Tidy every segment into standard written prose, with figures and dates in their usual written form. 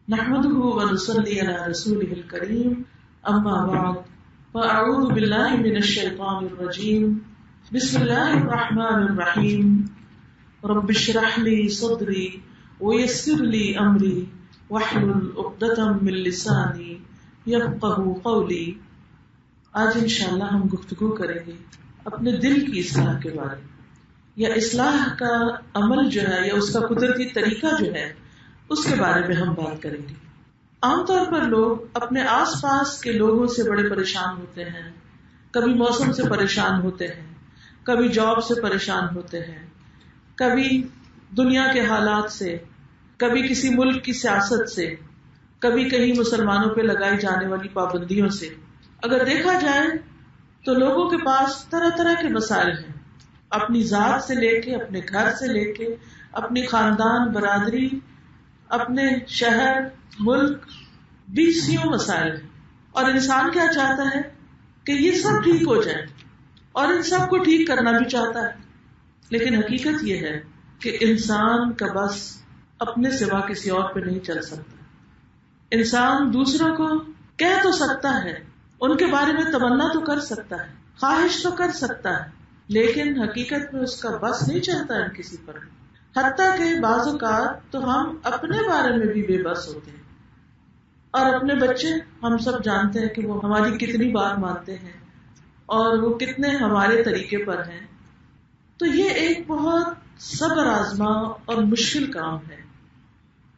نحمده ونصلي على رسوله الكريم اما بعد فاعوذ بالله من الشيطان الرجيم بسم الله الرحمن الرحيم رب اشرح لي صدري ويسر لي امري واحلل عقدة من لساني يفقهوا قولي. آج انشاءاللہ ہم گفتگو کریں گے اپنے دل کی اصلاح کے بارے میں، یا اصلاح کا عمل جو ہے یا اس کا قدرتی طریقہ جو ہے اس کے بارے میں ہم بات کریں گے. عام طور پر لوگ اپنے آس پاس کے لوگوں سے بڑے پریشان ہوتے ہیں. کبھی موسم سے پریشان ہوتے ہیں، کبھی جاب سے پریشان ہوتے ہیں، کبھی دنیا کے حالات سے، کبھی کسی ملک کی سیاست سے، کبھی کہیں مسلمانوں پہ لگائی جانے والی پابندیوں سے. اگر دیکھا جائے تو لوگوں کے پاس طرح طرح کے مسائل ہیں، اپنی ذات سے لے کے، اپنے گھر سے لے کے، اپنی خاندان، برادری، اپنے شہر، ملک، بیسیوں مسائل ہیں. اور انسان کیا چاہتا ہے کہ یہ سب ٹھیک ہو جائے، اور ان سب کو ٹھیک کرنا بھی چاہتا ہے. لیکن حقیقت یہ ہے کہ انسان کا بس اپنے سوا کسی اور پہ نہیں چل سکتا. انسان دوسروں کو کہہ تو سکتا ہے، ان کے بارے میں تمنا تو کر سکتا ہے، خواہش تو کر سکتا ہے، لیکن حقیقت میں اس کا بس نہیں چلتا ہے کسی پر. حتیٰ کہ بعض اوقات تو ہم اپنے بارے میں بھی بے بس ہوتے ہیں، اور اپنے بچے ہم سب جانتے ہیں کہ وہ ہماری کتنی بات مانتے ہیں اور وہ کتنے ہمارے طریقے پر ہیں. تو یہ ایک بہت صبر آزما اور مشکل کام ہے،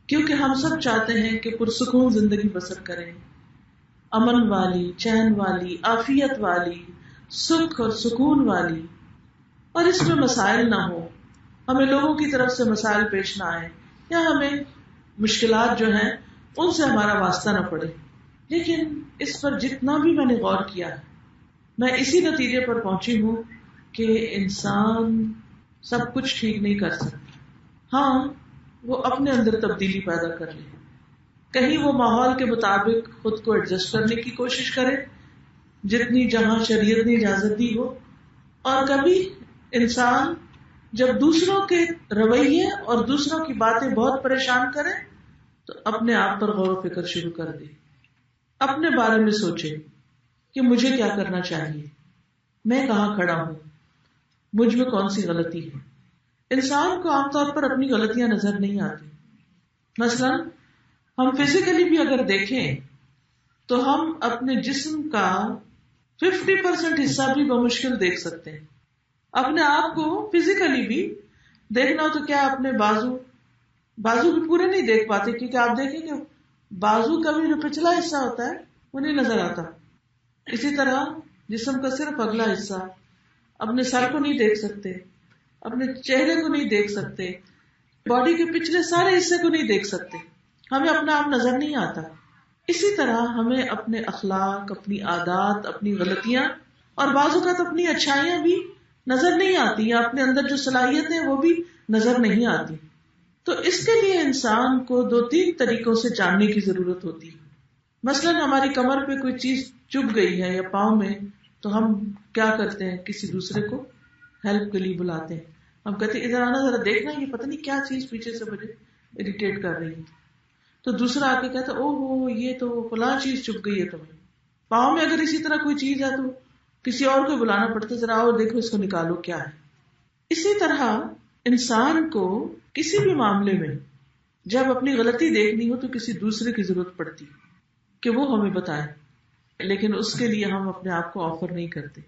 کیونکہ ہم سب چاہتے ہیں کہ پرسکون زندگی بسر کریں، امن والی، چین والی، عافیت والی، سکھ اور سکون والی، اور اس میں مسائل نہ ہو، ہمیں لوگوں کی طرف سے مسائل پیش نہ آئے، یا ہمیں مشکلات جو ہیں ان سے ہمارا واسطہ نہ پڑے. لیکن اس پر جتنا بھی میں نے غور کیا ہے، میں اسی نتیجے پر پہنچی ہوں کہ انسان سب کچھ ٹھیک نہیں کر سکتا. ہاں، وہ اپنے اندر تبدیلی پیدا کر لے، کہیں وہ ماحول کے مطابق خود کو ایڈجسٹ کرنے کی کوشش کرے جتنی جہاں شریعت نے اجازت دی ہو. اور کبھی انسان جب دوسروں کے رویے اور دوسروں کی باتیں بہت پریشان کرے تو اپنے آپ پر غور و فکر شروع کر دے، اپنے بارے میں سوچے کہ مجھے کیا کرنا چاہیے، میں کہاں کھڑا ہوں، مجھ میں کون سی غلطی ہے. انسان کو عام طور پر اپنی غلطیاں نظر نہیں آتی. مثلا ہم فزیکلی بھی اگر دیکھیں تو ہم اپنے جسم کا 50% حصہ بھی بمشکل دیکھ سکتے ہیں. اپنے آپ کو فزیکلی بھی دیکھنا ہو تو کیا اپنے بازو بھی پورے نہیں دیکھ پاتے، کیونکہ آپ دیکھیں کہ بازو کا بھی جو پچھلا حصہ ہوتا ہے وہ نہیں نظر آتا. اسی طرح جسم کا صرف اگلا حصہ، اپنے سر کو نہیں دیکھ سکتے، اپنے چہرے کو نہیں دیکھ سکتے، باڈی کے پچھلے سارے حصے کو نہیں دیکھ سکتے، ہمیں اپنا آپ نظر نہیں آتا. اسی طرح ہمیں اپنے اخلاق، اپنی عادات، اپنی غلطیاں اور بعض اوقات اپنی اچھائیاں بھی نظر نہیں آتی، یا اپنے اندر جو صلاحیتیں ہیں وہ بھی نظر نہیں آتی. تو اس کے لیے انسان کو 2-3 طریقوں سے جاننے کی ضرورت ہوتی ہے. مثلا ہماری کمر پہ کوئی چیز چبھ گئی ہے یا پاؤں میں، تو ہم کیا کرتے ہیں، کسی دوسرے کو ہیلپ کے لیے بلاتے ہیں. ہم کہتے ہیں ادھر آنا، ذرا دیکھنا، یہ پتہ نہیں کیا چیز پیچھے سے مجھے اریٹیٹ کر رہی ہے. تو دوسرا آ کے کہتا ہے او ہو، یہ تو فلاں چیز چبھ گئی ہے تمہیں. پاؤں میں اگر اسی طرح کوئی چیز ہے تو کسی اور کو بلانا پڑتا ہے، ذرا آؤ دیکھو اس کو نکالو کیا ہے. اسی طرح انسان کو کسی بھی معاملے میں جب اپنی غلطی دیکھنی ہو تو کسی دوسرے کی ضرورت پڑتی کہ وہ ہمیں بتائے، لیکن اس کے لیے ہم اپنے آپ کو آفر نہیں کرتے.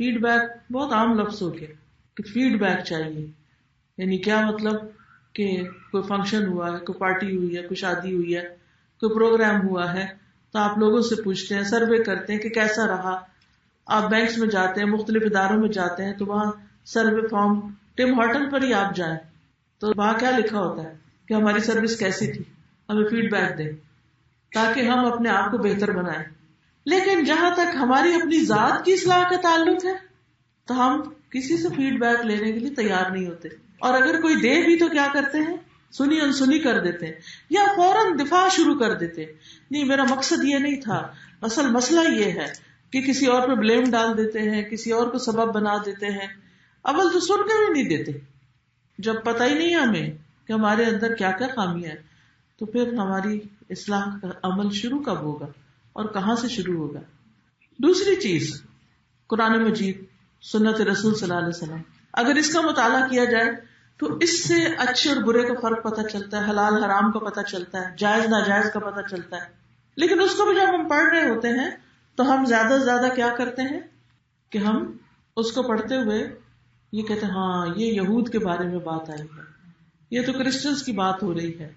فیڈ بیک بہت عام لفظ ہو گیا کہ فیڈ بیک چاہیے. یعنی کیا مطلب کہ کوئی فنکشن ہوا ہے، کوئی پارٹی ہوئی ہے، کوئی شادی ہوئی ہے، کوئی پروگرام ہوا ہے، تو آپ لوگوں سے پوچھتے ہیں، سروے کرتے ہیں کہ کیسا رہا. آپ بینکس میں جاتے ہیں، مختلف اداروں میں جاتے ہیں، تو وہاں سروے فارم، ٹم ہارٹن پر ہی آپ جائیں تو وہاں کیا لکھا ہوتا ہے کہ ہماری سروس کیسی تھی، ہمیں فیڈ بیک دیں تاکہ ہم اپنے آپ کو بہتر بنائیں. لیکن جہاں تک ہماری اپنی ذات کی اصلاح کا تعلق ہے تو ہم کسی سے فیڈ بیک لینے کے لیے تیار نہیں ہوتے، اور اگر کوئی دے بھی تو کیا کرتے ہیں، سنی انسنی کر دیتے ہیں، یا فوراً دفاع شروع کر دیتے ہیں. نہیں، میرا مقصد یہ نہیں تھا، اصل مسئلہ یہ ہے، کہ کسی اور پہ بلیم ڈال دیتے ہیں، کسی اور کو سبب بنا دیتے ہیں. اول تو سن کے بھی نہیں دیتے، جب پتہ ہی نہیں ہے ہمیں کہ ہمارے اندر کیا کیا خامیاں ہیں. تو پھر ہماری اصلاح کا عمل شروع کب ہوگا اور کہاں سے شروع ہوگا؟ دوسری چیز، قرآن مجید، سنت رسول صلی اللہ علیہ وسلم، اگر اس کا مطالعہ کیا جائے تو اس سے اچھے اور برے کا فرق پتہ چلتا ہے، حلال حرام کا پتہ چلتا ہے، جائز ناجائز کا پتہ چلتا ہے. لیکن اس کو بھی جب ہم پڑھ رہے ہوتے ہیں تو ہم زیادہ سے زیادہ کیا کرتے ہیں کہ ہم اس کو پڑھتے ہوئے یہ کہتے ہیں ہاں یہ یہود کے بارے میں بات آئی ہے، یہ تو کرسچنز کی بات ہو رہی ہے،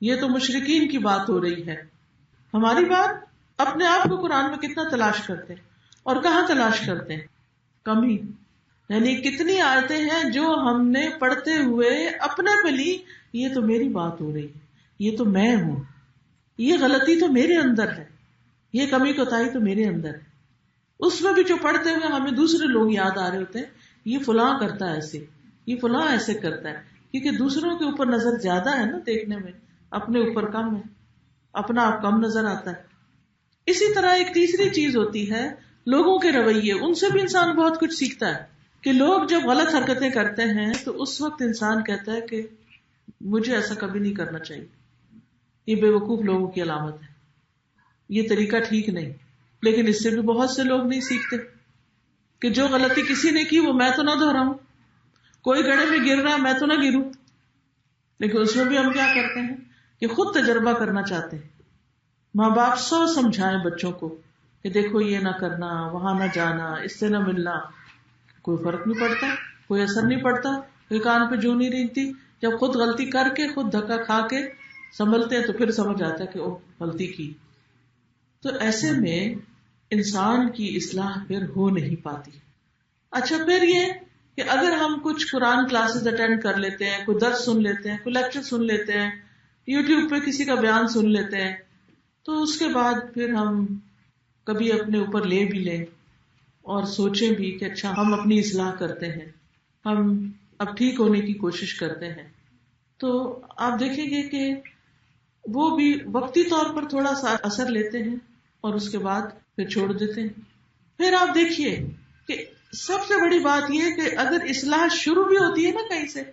یہ تو مشرکین کی بات ہو رہی ہے. ہماری بات اپنے آپ کو قرآن میں کتنا تلاش کرتے ہیں اور کہاں تلاش کرتے ہیں؟ کم ہی. یعنی کتنی آیتیں ہیں جو ہم نے پڑھتے ہوئے اپنے پہ لی، یہ تو میری بات ہو رہی ہے، یہ تو میں ہوں، یہ غلطی تو میرے اندر ہے، یہ کمی کوتاہی تو میرے اندر ہے. اس میں بھی جو پڑھتے ہوئے ہمیں دوسرے لوگ یاد آ رہے ہوتے ہیں، یہ فلاں کرتا ہے ایسے، یہ فلاں ایسے کرتا ہے، کیونکہ دوسروں کے اوپر نظر زیادہ ہے نا دیکھنے میں، اپنے اوپر کم ہے، اپنا آپ کم نظر آتا ہے. اسی طرح ایک تیسری چیز ہوتی ہے لوگوں کے رویے، ان سے بھی انسان بہت کچھ سیکھتا ہے کہ لوگ جب غلط حرکتیں کرتے ہیں تو اس وقت انسان کہتا ہے کہ مجھے ایسا کبھی نہیں کرنا چاہیے، یہ بے وقوف لوگوں کی علامت ہے، یہ طریقہ ٹھیک نہیں. لیکن اس سے بھی بہت سے لوگ نہیں سیکھتے کہ جو غلطی کسی نے کی وہ میں تو نہ دہراؤں، کوئی گڑھے میں گر رہا ہے میں تو نہ گروں. لیکن اس میں بھی ہم کیا کرتے ہیں کہ خود تجربہ کرنا چاہتے ہیں. ماں باپ سو سمجھائیں بچوں کو کہ دیکھو یہ نہ کرنا، وہاں نہ جانا، اس سے نہ ملنا، کوئی فرق نہیں پڑتا، کوئی اثر نہیں پڑتا، کوئی کان پہ جو نہیں رینگتی. جب خود غلطی کر کے خود دھکا کھا کے سنبھلتے ہیں تو پھر سمجھ آتا ہے کہ اوہ غلطی کی. تو ایسے میں انسان کی اصلاح پھر ہو نہیں پاتی. اچھا پھر یہ کہ اگر ہم کچھ قرآن کلاسز اٹینڈ کر لیتے ہیں، کوئی درس سن لیتے ہیں، کوئی لیکچر سن لیتے ہیں، یوٹیوب پہ کسی کا بیان سن لیتے ہیں، تو اس کے بعد پھر ہم کبھی اپنے اوپر لے بھی لیں اور سوچیں بھی کہ اچھا ہم اپنی اصلاح کرتے ہیں، ہم اب ٹھیک ہونے کی کوشش کرتے ہیں، تو آپ دیکھیں گے کہ وہ بھی وقتی طور پر تھوڑا سا اثر لیتے ہیں اور اس کے بعد پھر چھوڑ دیتے ہیں. پھر آپ دیکھیے کہ سب سے بڑی بات یہ ہے کہ اگر اصلاح شروع بھی ہوتی ہے نا کہیں سے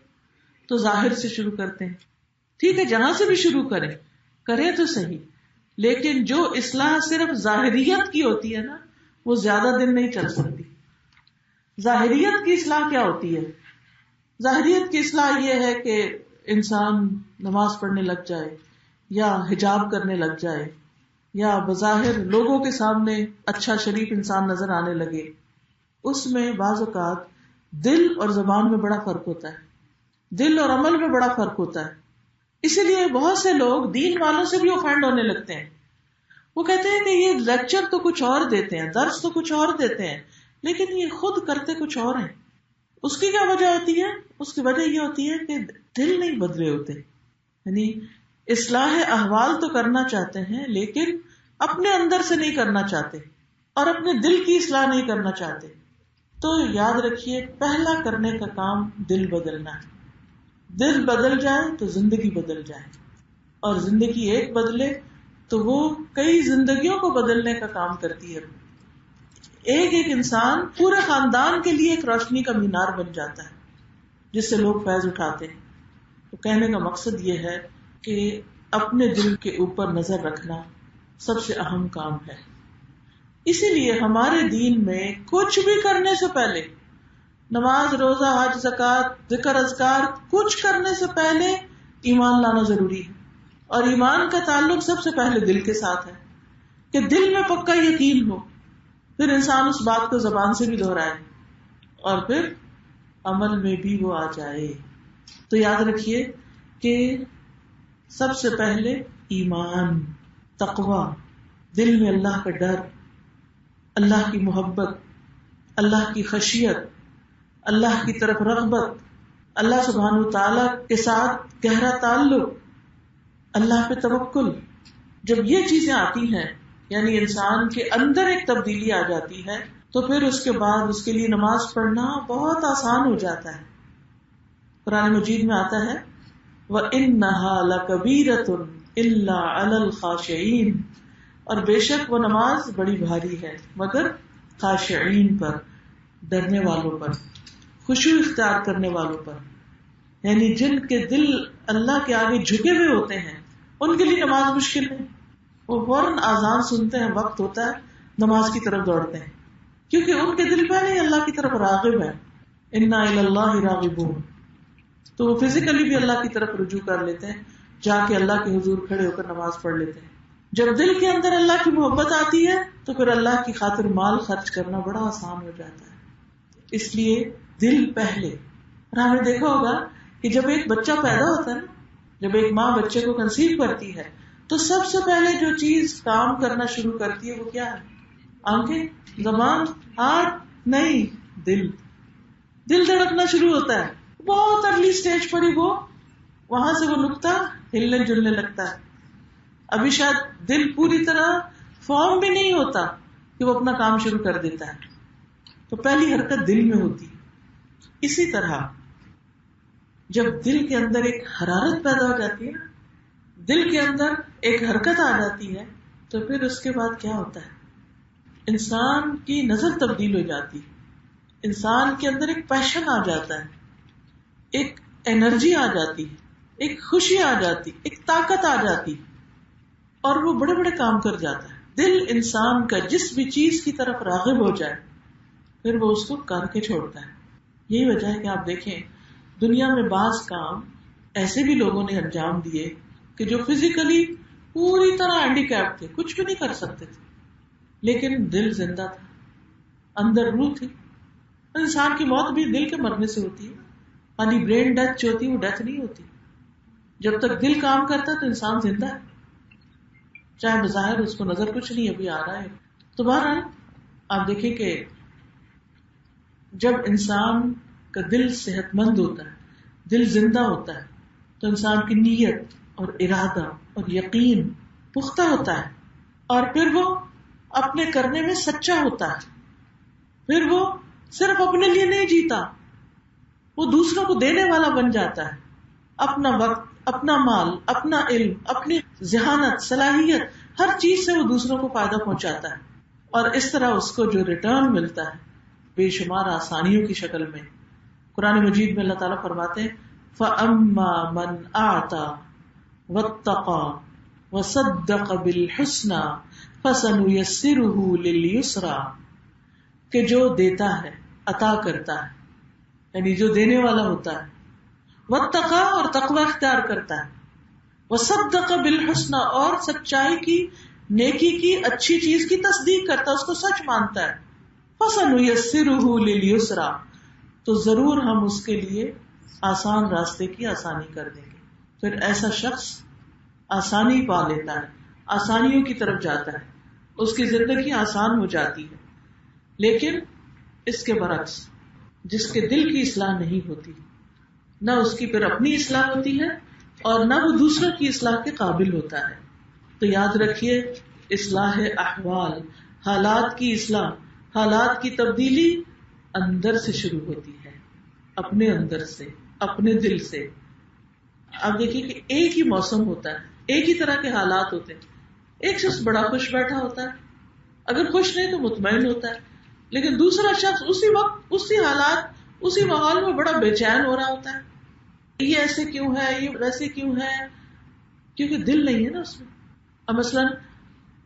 تو ظاہر سے شروع کرتے ہیں. ٹھیک ہے جہاں سے بھی شروع کریں تو صحیح، لیکن جو اصلاح صرف ظاہریت کی ہوتی ہے نا وہ زیادہ دن نہیں چل سکتی. ظاہریت کی اصلاح کیا ہوتی ہے؟ ظاہریت کی اصلاح یہ ہے کہ انسان نماز پڑھنے لگ جائے یا حجاب کرنے لگ جائے یا بظاہر لوگوں کے سامنے اچھا شریف انسان نظر آنے لگے. اس میں بعض اوقات دل اور زبان میں بڑا فرق ہوتا ہے، دل اور عمل میں بڑا فرق ہوتا ہے. اسی لیے بہت سے لوگ دین والوں سے بھی اوفینڈ ہونے لگتے ہیں. وہ کہتے ہیں کہ یہ لیکچر تو کچھ اور دیتے ہیں، درس تو کچھ اور دیتے ہیں، لیکن یہ خود کرتے کچھ اور ہیں. اس کی کیا وجہ ہوتی ہے؟ اس کی وجہ یہ ہوتی ہے کہ دل نہیں بدلے ہوتے. یعنی اصلاح احوال تو کرنا چاہتے ہیں لیکن اپنے اندر سے نہیں کرنا چاہتے اور اپنے دل کی اصلاح نہیں کرنا چاہتے. تو یاد رکھیے پہلا کرنے کا کام دل بدلنا ہے. دل بدل جائے تو زندگی بدل جائے، اور زندگی ایک بدلے تو وہ کئی زندگیوں کو بدلنے کا کام کرتی ہے. ایک ایک انسان پورے خاندان کے لیے ایک روشنی کا مینار بن جاتا ہے جس سے لوگ فیض اٹھاتے ہیں. تو کہنے کا مقصد یہ ہے کہ اپنے دل کے اوپر نظر رکھنا سب سے اہم کام ہے. اسی لیے ہمارے دین میں کچھ بھی کرنے سے پہلے، نماز، روزہ، حج، زکوٰۃ، ذکر، اذکار، کچھ کرنے سے پہلے ایمان لانا ضروری ہے. اور ایمان کا تعلق سب سے پہلے دل کے ساتھ ہے کہ دل میں پکا یقین ہو، پھر انسان اس بات کو زبان سے بھی دہرائے اور پھر عمل میں بھی وہ آ جائے. تو یاد رکھیے کہ سب سے پہلے ایمان، تقوی، دل میں اللہ کا ڈر، اللہ کی محبت، اللہ کی خشیت، اللہ کی طرف رغبت، اللہ سبحانہ وتعالی کے ساتھ گہرا تعلق، اللہ پہ توکل. جب یہ چیزیں آتی ہیں یعنی انسان کے اندر ایک تبدیلی آ جاتی ہے تو پھر اس کے بعد اس کے لیے نماز پڑھنا بہت آسان ہو جاتا ہے. قرآن مجید میں آتا ہے وَإِنَّهَا لَكَبِيرَةٌ إِلَّا عَلَى الْخَاشِعِينَ، اور بے شک وہ نماز بڑی بھاری ہے مگر خاشعین پر، ڈرنے والوں پر، خشوع اختیار کرنے والوں پر، یعنی جن کے دل اللہ کے آگے جھکے ہوئے ہوتے ہیں ان کے لیے نماز مشکل نہیں، وہ فوراً اذان سنتے ہیں، وقت ہوتا ہے نماز کی طرف دوڑتے ہیں، کیونکہ ان کے دل پہلے ہی اللہ کی طرف راغب ہے، انا الی اللہ راغبون، تو وہ فزیکلی بھی اللہ کی طرف رجوع کر لیتے ہیں، جا کے اللہ کے حضور کھڑے ہو کر نماز پڑھ لیتے ہیں۔ جب دل کے اندر اللہ کی محبت آتی ہے تو پھر اللہ کی خاطر مال خرچ کرنا بڑا آسان ہو جاتا ہے۔ اس لیے دل پہلے۔ اور ہم نے دیکھا ہوگا کہ جب ایک بچہ پیدا ہوتا ہے نا، جب ایک ماں بچے کو کنسیو کرتی ہے تو سب سے پہلے جو چیز کام کرنا شروع کرتی ہے وہ کیا ہے؟ آنکھیں، زبان، ہاتھ نہیں، دل دھڑکنا شروع ہوتا ہے۔ بہت ارلی سٹیج پر ہی وہ وہاں سے وہ نقطہ ہلنے جلنے لگتا ہے۔ ابھی شاید دل پوری طرح فارم بھی نہیں ہوتا کہ وہ اپنا کام شروع کر دیتا ہے، تو پہلی حرکت دل میں ہوتی۔ اسی طرح جب دل کے اندر ایک حرارت پیدا ہو جاتی ہے نا، دل کے اندر ایک حرکت آ جاتی ہے، تو پھر اس کے بعد کیا ہوتا ہے؟ انسان کی نظر تبدیل ہو جاتی، انسان کے اندر ایک پیشن آ جاتا ہے، ایک انرجی آ جاتی، ایک خوشی آ جاتی، ایک طاقت آ جاتی، اور وہ بڑے بڑے کام کر جاتا ہے۔ دل انسان کا جس بھی چیز کی طرف راغب ہو جائے پھر وہ اس کو کر کے چھوڑتا ہے۔ یہی وجہ ہے کہ آپ دیکھیں دنیا میں بعض کام ایسے بھی لوگوں نے انجام دیے کہ جو فزیکلی پوری طرح ہینڈی کیپ تھے، کچھ بھی نہیں کر سکتے تھے، لیکن دل زندہ تھا، اندر روح تھی۔ انسان کی موت بھی دل کے مرنے سے ہوتی ہے، یعنی برین ڈیتھ جو ہوتی ہے وہ ڈیتھ نہیں ہوتی۔ جب تک دل کام کرتا ہے تو انسان زندہ ہے، چاہے بظاہر اس کو نظر کچھ نہیں ابھی آ رہا ہے۔ تو بہرحال آپ دیکھیں کہ جب انسان کا دل صحت مند ہوتا ہے، دل زندہ ہوتا ہے، تو انسان کی نیت اور ارادہ اور یقین پختہ ہوتا ہے، اور پھر وہ اپنے کرنے میں سچا ہوتا ہے، پھر وہ صرف اپنے لیے نہیں جیتا، وہ دوسروں کو دینے والا بن جاتا ہے، اپنا وقت، اپنا مال، اپنا علم، اپنی ذہانت، صلاحیت، ہر چیز سے وہ دوسروں کو فائدہ پہنچاتا ہے، اور اس طرح اس کو جو ریٹرن ملتا ہے بے شمار آسانیوں کی شکل میں۔ قرآن مجید میں اللہ تعالیٰ فرماتے ہیں فَأَمَّا مَنْ أَعْطَى وَاتَّقَى وَصَدَّقَ بِالْحُسْنَى فَسَنُيَسِّرُهُ لِلْيُسْرَى، کہ جو دیتا ہے، عطا کرتا ہے، یعنی جو دینے والا ہوتا ہے، واتقى اور تقوی اختیار کرتا ہے، وصدق بالحسنى اور سچائی کی، نیکی کی، اچھی چیز کی تصدیق کرتا ہے، اس کو سچ مانتا ہے، فسنيسره لليسرى، تو ضرور ہم اس کے لیے آسان راستے کی آسانی کر دیں گے۔ پھر ایسا شخص آسانی پا لیتا ہے، آسانیوں کی طرف جاتا ہے، اس کی زندگی آسان ہو جاتی ہے۔ لیکن اس کے برعکس جس کے دل کی اصلاح نہیں ہوتی، نہ اس کی پھر اپنی اصلاح ہوتی ہے اور نہ وہ دوسروں کی اصلاح کے قابل ہوتا ہے۔ تو یاد رکھیے اصلاح احوال، حالات کی اصلاح، حالات کی تبدیلی اندر سے شروع ہوتی ہے، اپنے اندر سے، اپنے دل سے۔ آپ دیکھیے کہ ایک ہی موسم ہوتا ہے، ایک ہی طرح کے حالات ہوتے ہیں، ایک شخص بڑا خوش بیٹھا ہوتا ہے، اگر خوش نہیں تو مطمئن ہوتا ہے، لیکن دوسرا شخص اسی وقت، اسی حالات، اسی ماحول میں بڑا بے چین ہو رہا ہوتا ہے، یہ ایسے کیوں ہے، یہ ویسے کیوں ہے، کیونکہ دل نہیں ہے نا اس میں۔ اب مثلا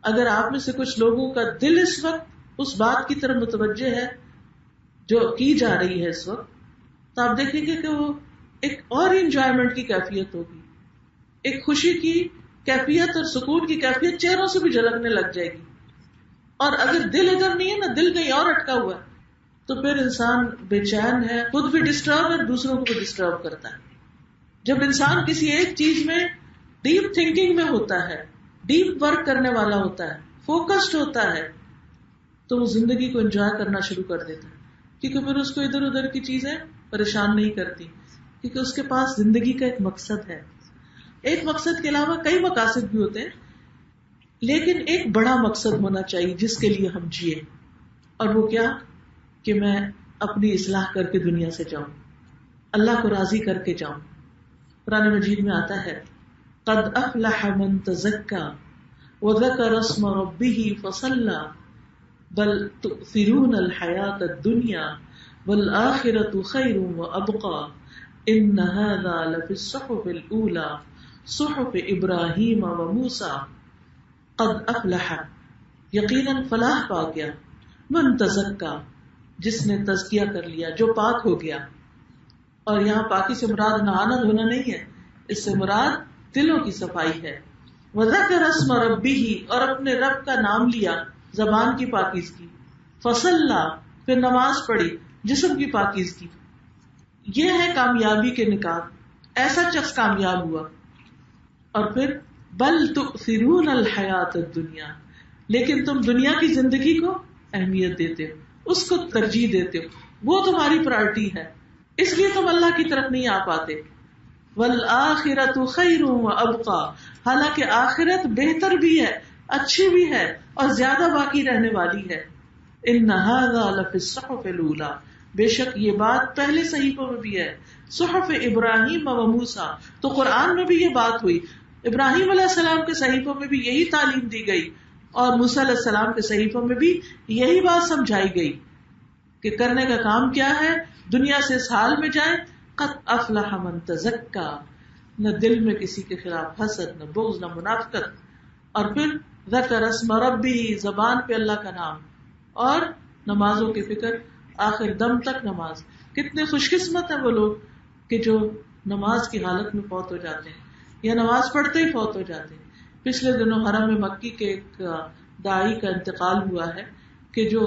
اگر آپ میں سے کچھ لوگوں کا دل اس وقت اس بات کی طرف متوجہ ہے جو کی جا رہی ہے اس وقت، تو آپ دیکھیں گے کہ وہ ایک اور انجوائمنٹ کی کیفیت ہوگی، ایک خوشی کی کیفیت اور سکون کی کیفیت چہروں سے بھی جھلکنے لگ جائے گی۔ اور اگر دل ادھر نہیں ہے نا، دل کہیں اور اٹکا ہوا ہے، تو پھر انسان بے چین ہے، خود بھی ڈسٹرب ہے، دوسروں کو بھی ڈسٹرب کرتا ہے۔ جب انسان کسی ایک چیز میں ڈیپ تھنکنگ میں ہوتا ہے، ڈیپ ورک کرنے والا ہوتا ہے، فوکسڈ ہوتا ہے، تو وہ زندگی کو انجوائے کرنا شروع کر دیتا ہے، کیونکہ پھر اس کو ادھر ادھر کی چیزیں پریشان نہیں کرتی، کیونکہ اس کے پاس زندگی کا ایک مقصد ہے۔ ایک مقصد کے علاوہ کئی مقاصد بھی ہوتے ہیں، لیکن ایک بڑا مقصد ہونا چاہیے جس کے لیے ہم جیے، اور وہ کیا؟ کہ میں اپنی اصلاح کر کے دنیا سے جاؤں، اللہ کو راضی کر کے جاؤں۔ قرآن مجید میں آتا ہے قد افلح من تزکا وذکر اسم ربہ فصلی بل تؤثرون الحیاۃ الدنیا والآخرۃ خیر وابقی ان ھذا لفی الصحف الاولی صحف ابراہیم و موسیٰ قد افلح، یقیناً فلاح پا گیا، من تزکا، جس نے تزکیہ کر لیا، جو پاک ہو گیا. اور یہاں پاکی سے مراد نہانا دھونا نہیں ہے، اس سے مراد دلوں کی صفائی ہے. وذکر اسم ربہ، اور اپنے رب کا نام لیا، زبان کی پاکیزگی. فصلی، پھر نماز پڑھی، جسم کی پاکیزگی. یہ ہے کامیابی کے نکات، ایسا شخص کامیاب ہوا. اور پھر بل تؤثرون الحیات الدنیا، لیکن تم دنیا کی زندگی کو اہمیت دیتے ہو، اس کو ترجیح دیتے ہو، وہ تمہاری پرائرٹی ہے، اس لیے تم اللہ کی طرف نہیں آ پاتے. والآخرۃ خیر وابقی، حالانکہ آخرت بہتر بھی ہے، اچھی بھی ہے، اور زیادہ باقی رہنے والی ہے. ان ھذا لفی الصحف الاولی، بے شک یہ بات پہلے صحیفوں میں بھی ہے. صحف ابراہیم و موسیٰ، تو قرآن میں بھی یہ بات ہوئی. ابراہیم علیہ السلام کے صحیفوں میں بھی یہی تعلیم دی گئی، اور موسیٰ علیہ السلام کے صحیفوں میں بھی یہی بات سمجھائی گئی کہ کرنے کا کام کیا ہے، دنیا سے اس حال میں جائیں قد افلح من تزکا، نہ دل میں کسی کے خلاف حسد، نہ بغض، نہ منافقت. اور پھر ذکر اسم ربہ، زبان پہ اللہ کا نام، اور نمازوں کی فکر، آخر دم تک نماز. کتنے خوش قسمت ہیں وہ لوگ کہ جو نماز کی حالت میں فوت ہو جاتے ہیں یا نماز پڑھتے ہی فوت ہو جاتے ہیں. پچھلے دنوں حرم مکی کے ایک داعی کا انتقال ہوا ہے کہ جو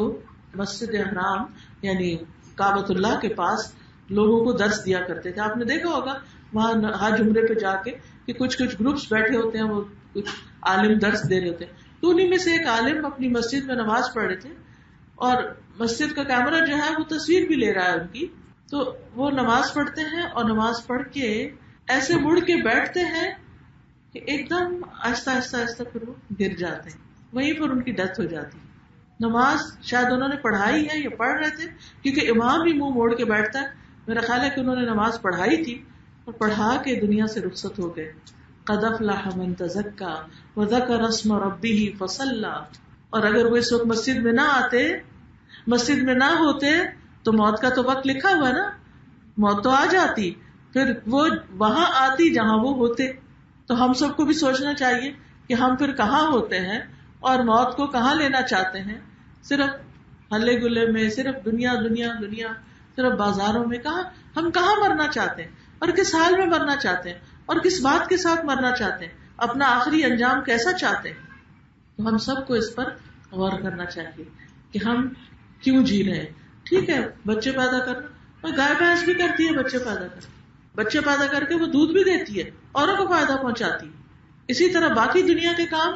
مسجد حرام یعنی کعبۃ اللہ کے پاس لوگوں کو درس دیا کرتے تھے. آپ نے دیکھا ہوگا وہاں حج عمرے پہ جا کے کہ کچھ گروپس بیٹھے ہوتے ہیں، وہ کچھ عالم درس دے رہے ہوتے ہیں. تو انہیں میں سے ایک عالم اپنی مسجد میں نماز پڑھ رہے تھے، اور مسجد کا کیمرہ جو ہے وہ تصویر بھی لے رہا ہے ان کی. تو وہ نماز پڑھتے ہیں اور نماز پڑھ کے ایسے مڑ کے بیٹھتے ہیں کہ ایک دم آہستہ آہستہ آہستہ پھر وہ گر جاتے ہیں، وہیں پر ان کی ڈیتھ ہو جاتی. نماز شاید انہوں نے پڑھائی ہے یا پڑھ رہے تھے، کیونکہ امام بھی منہ موڑ کے بیٹھتا ہے. میرا خیال ہے کہ انہوں نے نماز پڑھائی تھی اور پڑھا کے دنیا سے رخصت ہو گئے. قد افلح من تزکا وذکر اسم ربہ فصلی. اور اگر وہ اس وقت مسجد میں نہ آتے، مسجد میں نہ ہوتے، تو موت کا تو وقت لکھا ہوا ہے نا، موت تو آ جاتی، پھر وہ وہاں آتی جہاں وہ ہوتے. تو ہم سب کو بھی سوچنا چاہیے کہ ہم پھر کہاں ہوتے ہیں اور موت کو کہاں لینا چاہتے ہیں. صرف ہلے گلے میں، صرف دنیا دنیا دنیا، صرف بازاروں میں، ہم کہاں مرنا چاہتے ہیں اور کس حال میں مرنا چاہتے ہیں اور کس بات کے ساتھ مرنا چاہتے ہیں، اپنا آخری انجام کیسا چاہتے ہیں. تو ہم سب کو اس پر غور کرنا چاہیے کہ ہم کیوں جی رہے ہیں. ٹھیک ہے بچے پیدا کرنا، اور گائے بھینس بھی کرتی ہے بچے پیدا کر کے وہ دودھ بھی دیتی ہے، اوروں کو فائدہ پہنچاتی. اسی طرح باقی دنیا کے کام،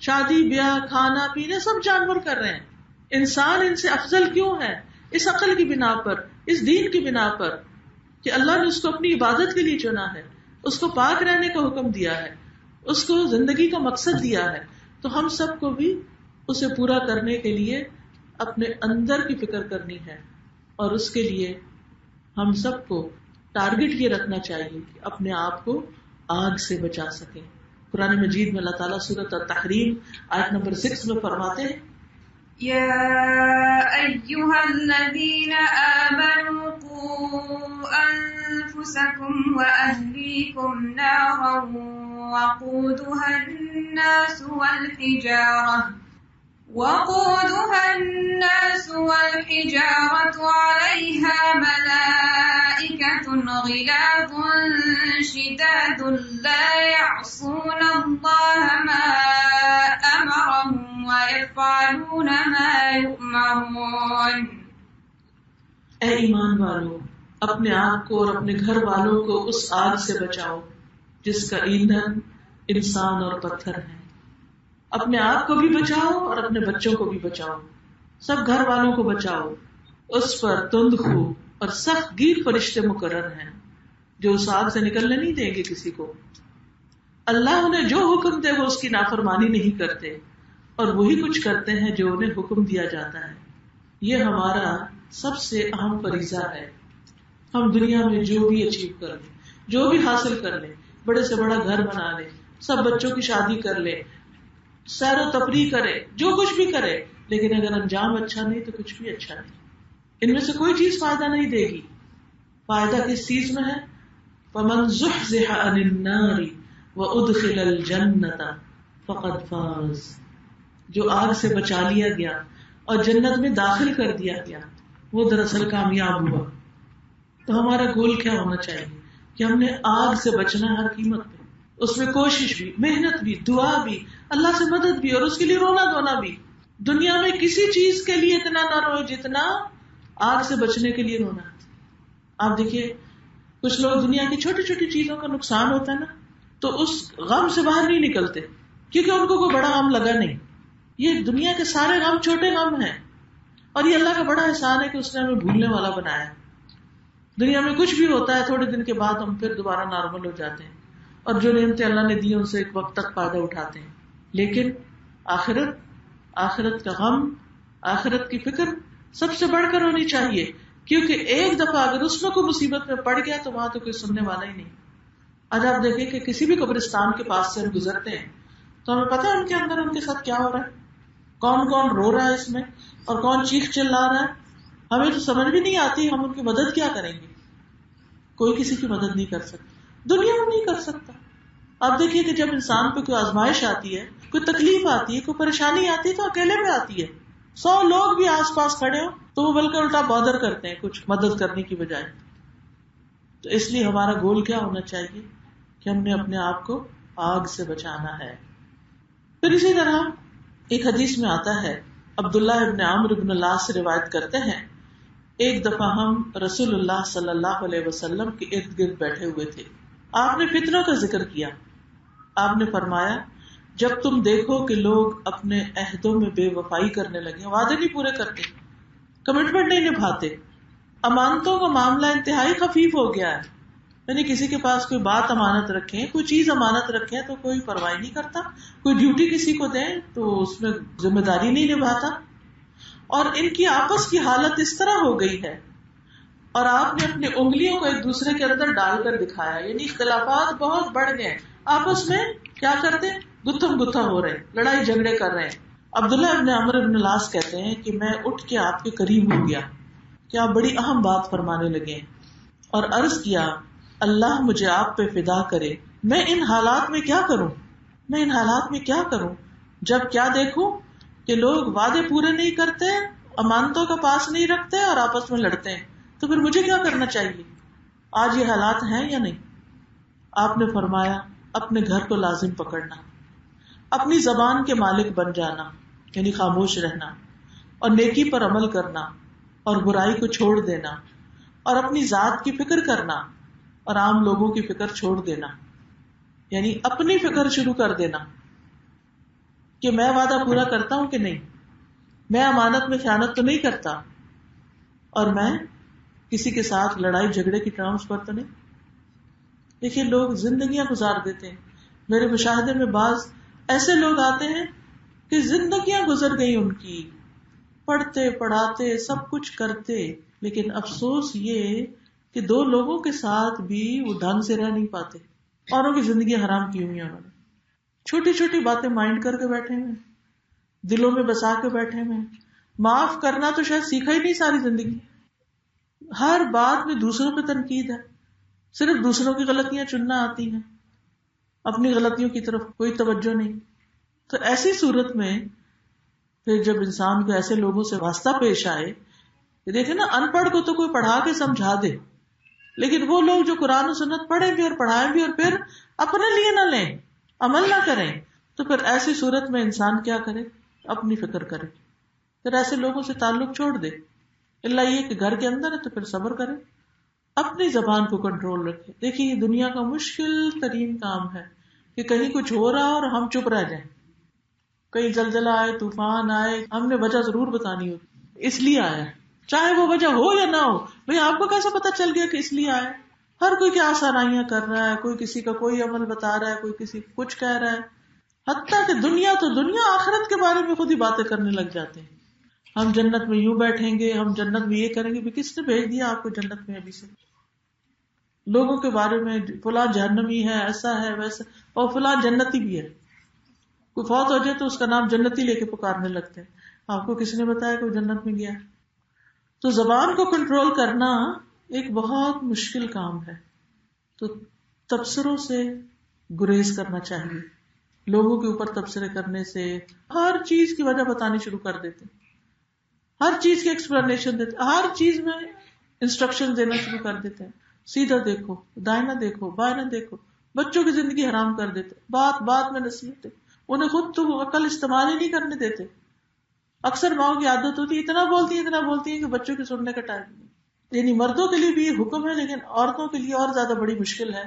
شادی بیاہ، کھانا پینا، سب جانور کر رہے ہیں. انسان ان سے افضل کیوں ہے؟ اس عقل کی بنا پر، اس دین کی بنا پر کہ اللہ نے اس کو اپنی عبادت کے لیے چنا ہے، اس کو پاک رہنے کا حکم دیا ہے، اس کو زندگی کا مقصد دیا ہے. تو ہم سب کو بھی اسے پورا کرنے کے لیے اپنے اندر کی فکر کرنی ہے، اور اس کے لیے ہم سب کو ٹارگٹ یہ رکھنا چاہیے کہ اپنے آپ کو آگ سے بچا سکیں. قرآن مجید میں اللہ تعالیٰ سورۃ التحریم آیت نمبر 6 میں فرماتے ہیں، یا ایھا الذین آمنوا قوا انفسکم واہلیکم نارا وقودها الناس والحجارة علیہا ملائکۃ غلاظ شداد لا يعصون اللہ ما امرهم ويفعلون ما يؤمرون. اے ایمان والو، اپنے آپ کو اور اپنے گھر والوں کو اس آگ سے بچاؤ جس کا ایندھن انسان اور پتھر ہے. اپنے آپ کو بھی بچاؤ اور اپنے بچوں کو بھی بچاؤ، سب گھر والوں کو بچاؤ. اس پر تند خو اور سخت گیر فرشتے مقرر ہیں جو اس آگ سے نکلنے نہیں دیں گے کسی کو. اللہ انہیں جو حکم دے وہ اس کی نافرمانی نہیں کرتے، اور وہی کچھ کرتے ہیں جو انہیں حکم دیا جاتا ہے. یہ ہمارا سب سے اہم فریضہ ہے. ہم دنیا میں جو بھی اچیو کر لیں، جو بھی حاصل کر لیں، بڑے سے بڑا گھر بنا لیں، سب بچوں کی شادی کر لیں، سیر و تفریح کرے، جو کچھ بھی کرے، لیکن اگر انجام اچھا نہیں تو کچھ بھی اچھا نہیں. ان میں سے کوئی چیز فائدہ نہیں دے گی. فائدہ کس چیز میں ہے؟ فَمَنْ زُحْزِحَ عَنِ النَّارِ وَأُدْخِلَ الْجَنَّةَ فَقَدْ فَازَ، جو آگ سے بچا لیا گیا اور جنت میں داخل کر دیا گیا وہ دراصل کامیاب ہوا۔ تو ہمارا گول کیا ہونا چاہیے کہ ہم نے آگ سے بچنا ہر قیمت پہ، اس میں کوشش بھی، محنت بھی، دعا بھی، اللہ سے مدد بھی، اور اس کے لیے رونا دھونا بھی۔ دنیا میں کسی چیز کے لیے اتنا نہ رو جتنا آگ سے بچنے کے لیے رونا۔ آپ دیکھیے کچھ لوگ دنیا کی چھوٹی چھوٹی چیزوں کا نقصان ہوتا ہے نا تو اس غم سے باہر نہیں نکلتے کیونکہ ان کو کوئی بڑا غم لگا نہیں۔ یہ دنیا کے سارے غم چھوٹے غم ہیں، اور یہ اللہ کا بڑا احسان ہے کہ اس نے ہمیں بھولنے والا بنایا۔ دنیا میں کچھ بھی ہوتا ہے تھوڑے دن کے بعد ہم پھر دوبارہ نارمل ہو جاتے ہیں، اور جو نعمتیں اللہ نے دی ان سے ایک وقت تک فائدہ اٹھاتے ہیں۔ لیکن آخرت کا غم، آخرت کی فکر سب سے بڑھ کر ہونی چاہیے، کیونکہ ایک دفعہ اگر اس میں کوئی مصیبت میں پڑ گیا تو وہاں تو کوئی سننے والا ہی نہیں۔ آج آپ دیکھیں کہ کسی بھی قبرستان کے پاس سے ہم گزرتے ہیں تو ہمیں پتہ ہے ان کے اندر ان کے ساتھ کیا ہو رہا ہے، کون کون رو رہا ہے اس میں اور کون چیخ چلا رہا ہے۔ ہمیں تو سمجھ بھی نہیں آتی ہم ان کی مدد کیا کریں گے۔ کوئی کسی کی مدد نہیں کر سکتا، دنیا میں نہیں کر سکتا۔ آپ دیکھیے کہ جب انسان پہ کوئی آزمائش آتی ہے، کوئی تکلیف آتی ہے، کوئی پریشانی آتی ہے تو اکیلے میں آتی ہے۔ 100 لوگ بھی آس پاس کھڑے ہو تو وہ بلکہ الٹا بادر کرتے ہیں کچھ مدد کرنے کی بجائے۔ تو اس لیے ہمارا گول کیا ہونا چاہیے کہ ہم نے اپنے آپ کو آگ سے بچانا ہے۔ پھر اسی طرح ایک حدیث میں آتا ہے، عبداللہ ابن عمرو ابن العاص سے روایت کرتے ہیں، ایک دفعہ ہم رسول اللہ صلی اللہ علیہ وسلم کے ارد گرد بیٹھے ہوئے تھے، آپ نے فتنوں کا ذکر کیا۔ آپ نے فرمایا جب تم دیکھو کہ لوگ اپنے عہدوں میں بے وفائی کرنے لگے، وعدے نہیں پورے کرتے، کمٹمنٹ نہیں نبھاتے، امانتوں کا معاملہ انتہائی خفیف ہو گیا ہے، یعنی کسی کے پاس کوئی بات امانت رکھیں، کوئی چیز امانت رکھیں تو کوئی پرواہ نہیں کرتا، کوئی ڈیوٹی کسی کو دیں تو اس میں ذمہ داری نہیں نبھاتا، اور ان کی آپس کی حالت اس طرح ہو گئی ہے، اور آپ نے اپنی انگلیوں کو ایک دوسرے کے اندر ڈال کر دکھایا، یعنی اختلافات بہت بڑھ گئے، آپس میں کیا کرتے گتھم گتھا ہو رہے ہیں، لڑائی جھگڑے کر رہے ہیں۔ عبداللہ ابن عمرو ابن العاص کہتے ہیں کہ میں اٹھ کے آپ کے قریب ہو گیا کہ آپ بڑی اہم بات فرمانے لگے اور عرض کیا اللہ مجھے آپ پہ فدا کرے، میں ان حالات میں کیا کروں جب کیا دیکھوں کہ لوگ وعدے پورے نہیں کرتے، امانتوں کا پاس نہیں رکھتے اور آپس میں لڑتے ہیں، تو پھر مجھے کیا کرنا چاہیے؟ آج یہ حالات ہیں یا نہیں؟ آپ نے فرمایا اپنے گھر کو لازم پکڑنا، اپنی زبان کے مالک بن جانا یعنی خاموش رہنا، اور نیکی پر عمل کرنا اور برائی کو چھوڑ دینا، اور اپنی ذات کی فکر کرنا اور عام لوگوں کی فکر چھوڑ دینا، یعنی اپنی فکر شروع کر دینا کہ میں وعدہ پورا کرتا ہوں کہ نہیں، میں امانت میں خیانت تو نہیں کرتا، اور میں کسی کے ساتھ لڑائی جھگڑے کی ٹرمز پر تو نہیں۔ دیکھیے لوگ زندگیاں گزار دیتے ہیں، میرے مشاہدے میں بعض ایسے لوگ آتے ہیں کہ زندگیاں گزر گئی ان کی، پڑھتے پڑھاتے سب کچھ کرتے، لیکن افسوس یہ کہ 2 لوگوں کے ساتھ بھی وہ ڈھنگ سے رہ نہیں پاتے، اوروں کی زندگی حرام کی ہوئی ہیں، انہوں نے چھوٹی چھوٹی باتیں مائنڈ کر کے بیٹھے ہوئے، دلوں میں بسا کے بیٹھے ہوئے، معاف کرنا تو شاید سیکھا ہی نہیں ساری زندگی، ہر بات میں دوسروں پہ تنقید ہے، صرف دوسروں کی غلطیاں چننا آتی ہیں، اپنی غلطیوں کی طرف کوئی توجہ نہیں۔ تو ایسی صورت میں پھر جب انسان کو ایسے لوگوں سے واسطہ پیش آئے، دیکھیں نا ان پڑھ کو تو کوئی پڑھا کے سمجھا دے، لیکن وہ لوگ جو قرآن و سنت پڑھیں بھی اور پڑھائیں بھی اور پھر اپنے لیے نہ لیں، عمل نہ کریں، تو پھر ایسی صورت میں انسان کیا کرے؟ اپنی فکر کرے، پھر ایسے لوگوں سے تعلق چھوڑ دے، اللہ یہ کہ گھر کے اندر ہے تو پھر صبر کرے، اپنی زبان کو کنٹرول رکھے۔ دیکھیے یہ دنیا کا مشکل ترین کام ہے کہ کہیں کچھ ہو رہا اور ہم چپ رہ جائیں، کہیں زلزلہ آئے، طوفان آئے، ہم نے وجہ ضرور بتانی ہوتی، اس لیے آیا ہے، چاہے وہ وجہ ہو یا نہ ہو، بھئی آپ کو کیسے پتا چل گیا کہ اس لیے آیا؟ ہر کوئی کیا آسانیاں کر رہا ہے، کوئی کسی کا کوئی عمل بتا رہا ہے، کوئی کسی کچھ کہہ رہا ہے، حتیٰ کہ دنیا تو دنیا آخرت کے بارے میں خود ہی باتیں کرنے لگ جاتے ہیں، ہم جنت میں یوں بیٹھیں گے، ہم جنت میں یہ کریں گے، کس نے بھیج دیا آپ کو جنت میں؟ ابھی سے لوگوں کے بارے میں فلاں جہنمی ہے، ایسا ہے ویسا، اور فلاں جنتی بھی ہے، کوئی فوت ہو جائے تو اس کا نام جنتی لے کے پکارنے لگتے ہیں، آپ کو کس نے بتایا کہ وہ جنت میں گیا؟ تو زبان کو کنٹرول کرنا ایک بہت مشکل کام ہے، تو تبصروں سے، گریز کرنا چاہیے. لوگوں کے اوپر تبصرے کرنے سے ہر چیز کی وجہ بتانی شروع کر دیتے, ہر چیز کی ایکسپلینیشن دیتے, ہر چیز میں انسٹرکشن دینا شروع کر دیتے ہیں. سیدھا دیکھو, دائنا دیکھو, بائنا دیکھو. بچوں کی زندگی حرام کر دیتے, بات بات میں نصیحتیں. انہیں خود تو عقل استعمال ہی نہیں کرنے دیتے. اکثر ماؤں کی عادت ہوتی ہے اتنا بولتی ہے کہ بچوں کے سننے کا ٹائم نہیں. یعنی مردوں کے لیے بھی یہ حکم ہے, لیکن عورتوں کے لیے اور زیادہ بڑی مشکل ہے,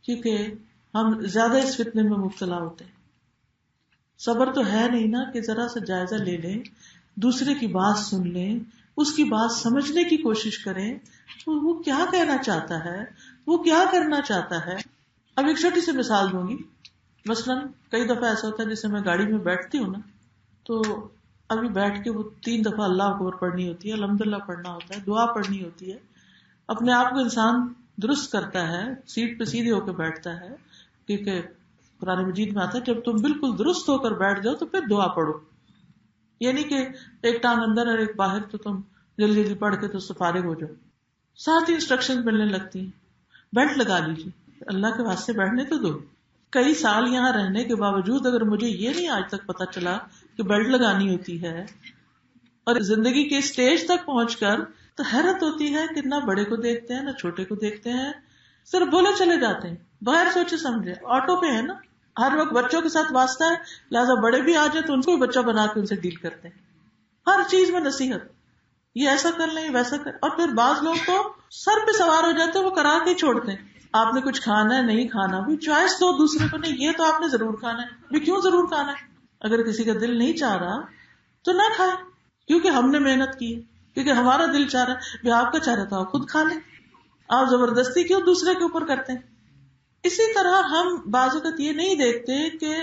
کیونکہ ہم زیادہ اس فتنے میں مبتلا ہوتے ہیں. صبر تو ہے نہیں نا کہ ذرا سا جائزہ لے لیں, دوسرے کی بات سن لیں, اس کی بات سمجھنے کی کوشش کریں, وہ کیا کہنا چاہتا ہے, وہ کیا کرنا چاہتا ہے. اب ایک چھوٹی سی مثال دوں گی. مثلاً کئی دفعہ ایسا ہوتا ہے جیسے میں گاڑی میں بیٹھتی ہوں نا, تو ابھی بیٹھ کے وہ 3 دفعہ اللہ اکبر پڑھنی ہوتی ہے, الحمدللہ پڑھنا ہوتا ہے, دعا پڑھنی ہوتی ہے. اپنے آپ کو انسان درست کرتا ہے, سیٹ پہ سیدھے ہو کے بیٹھتا ہے, کیونکہ قرآن مجید میں آتا ہے جب تم بالکل درست ہو کر بیٹھ جاؤ تو پھر دعا پڑھو. یعنی کہ ایک ٹانگ اندر اور ایک باہر, تو تم جلدی جلدی پڑھ کے تو اس سے فارغ ہو جاؤ. ساتھ ہی انسٹرکشن ملنے لگتی ہیں, بیلٹ لگا لیجیے, اللہ کے واسطے بیٹھنے تو دو. کئی سال یہاں رہنے کے باوجود اگر مجھے یہ نہیں آج تک پتا چلا کہ بیلٹ لگانی ہوتی ہے, اور زندگی کے اسٹیج تک پہنچ کر تو حیرت ہوتی ہے کہ نہ بڑے کو دیکھتے ہیں نہ چھوٹے کو دیکھتے ہیں, صرف بولے چلے جاتے ہیں بغیر سوچے سمجھے. آٹو پہ ہے نا, ہر وقت بچوں کے ساتھ واسطہ ہے, لہٰذا بڑے بھی آ جائیں تو ان کو بھی بچہ بنا کے ان سے ڈیل کرتے ہیں. ہر چیز میں نصیحت, یہ ایسا کر لیں, ویسا کر. اور پھر بعض لوگ تو سر پہ سوار ہو جاتے ہیں, وہ کرا کے چھوڑتے ہیں. آپ نے کچھ کھانا ہے, نہیں کھانا, بھی چوائس دو دوسرے کو. نہیں, یہ تو آپ نے ضرور کھانا ہے. بھی کیوں ضرور کھانا ہے؟ اگر کسی کا دل نہیں چاہ رہا تو نہ کھائے, کیونکہ ہم نے محنت کی ہے, کیونکہ ہمارا دل چاہ رہا ہے. بھی آپ کا چاہ رہا تھا آپ خود کھا لیں, آپ زبردستی کیوں دوسرے کے اوپر کرتے ہیں؟ اسی طرح ہم بعض اوقات یہ نہیں دیکھتے کہ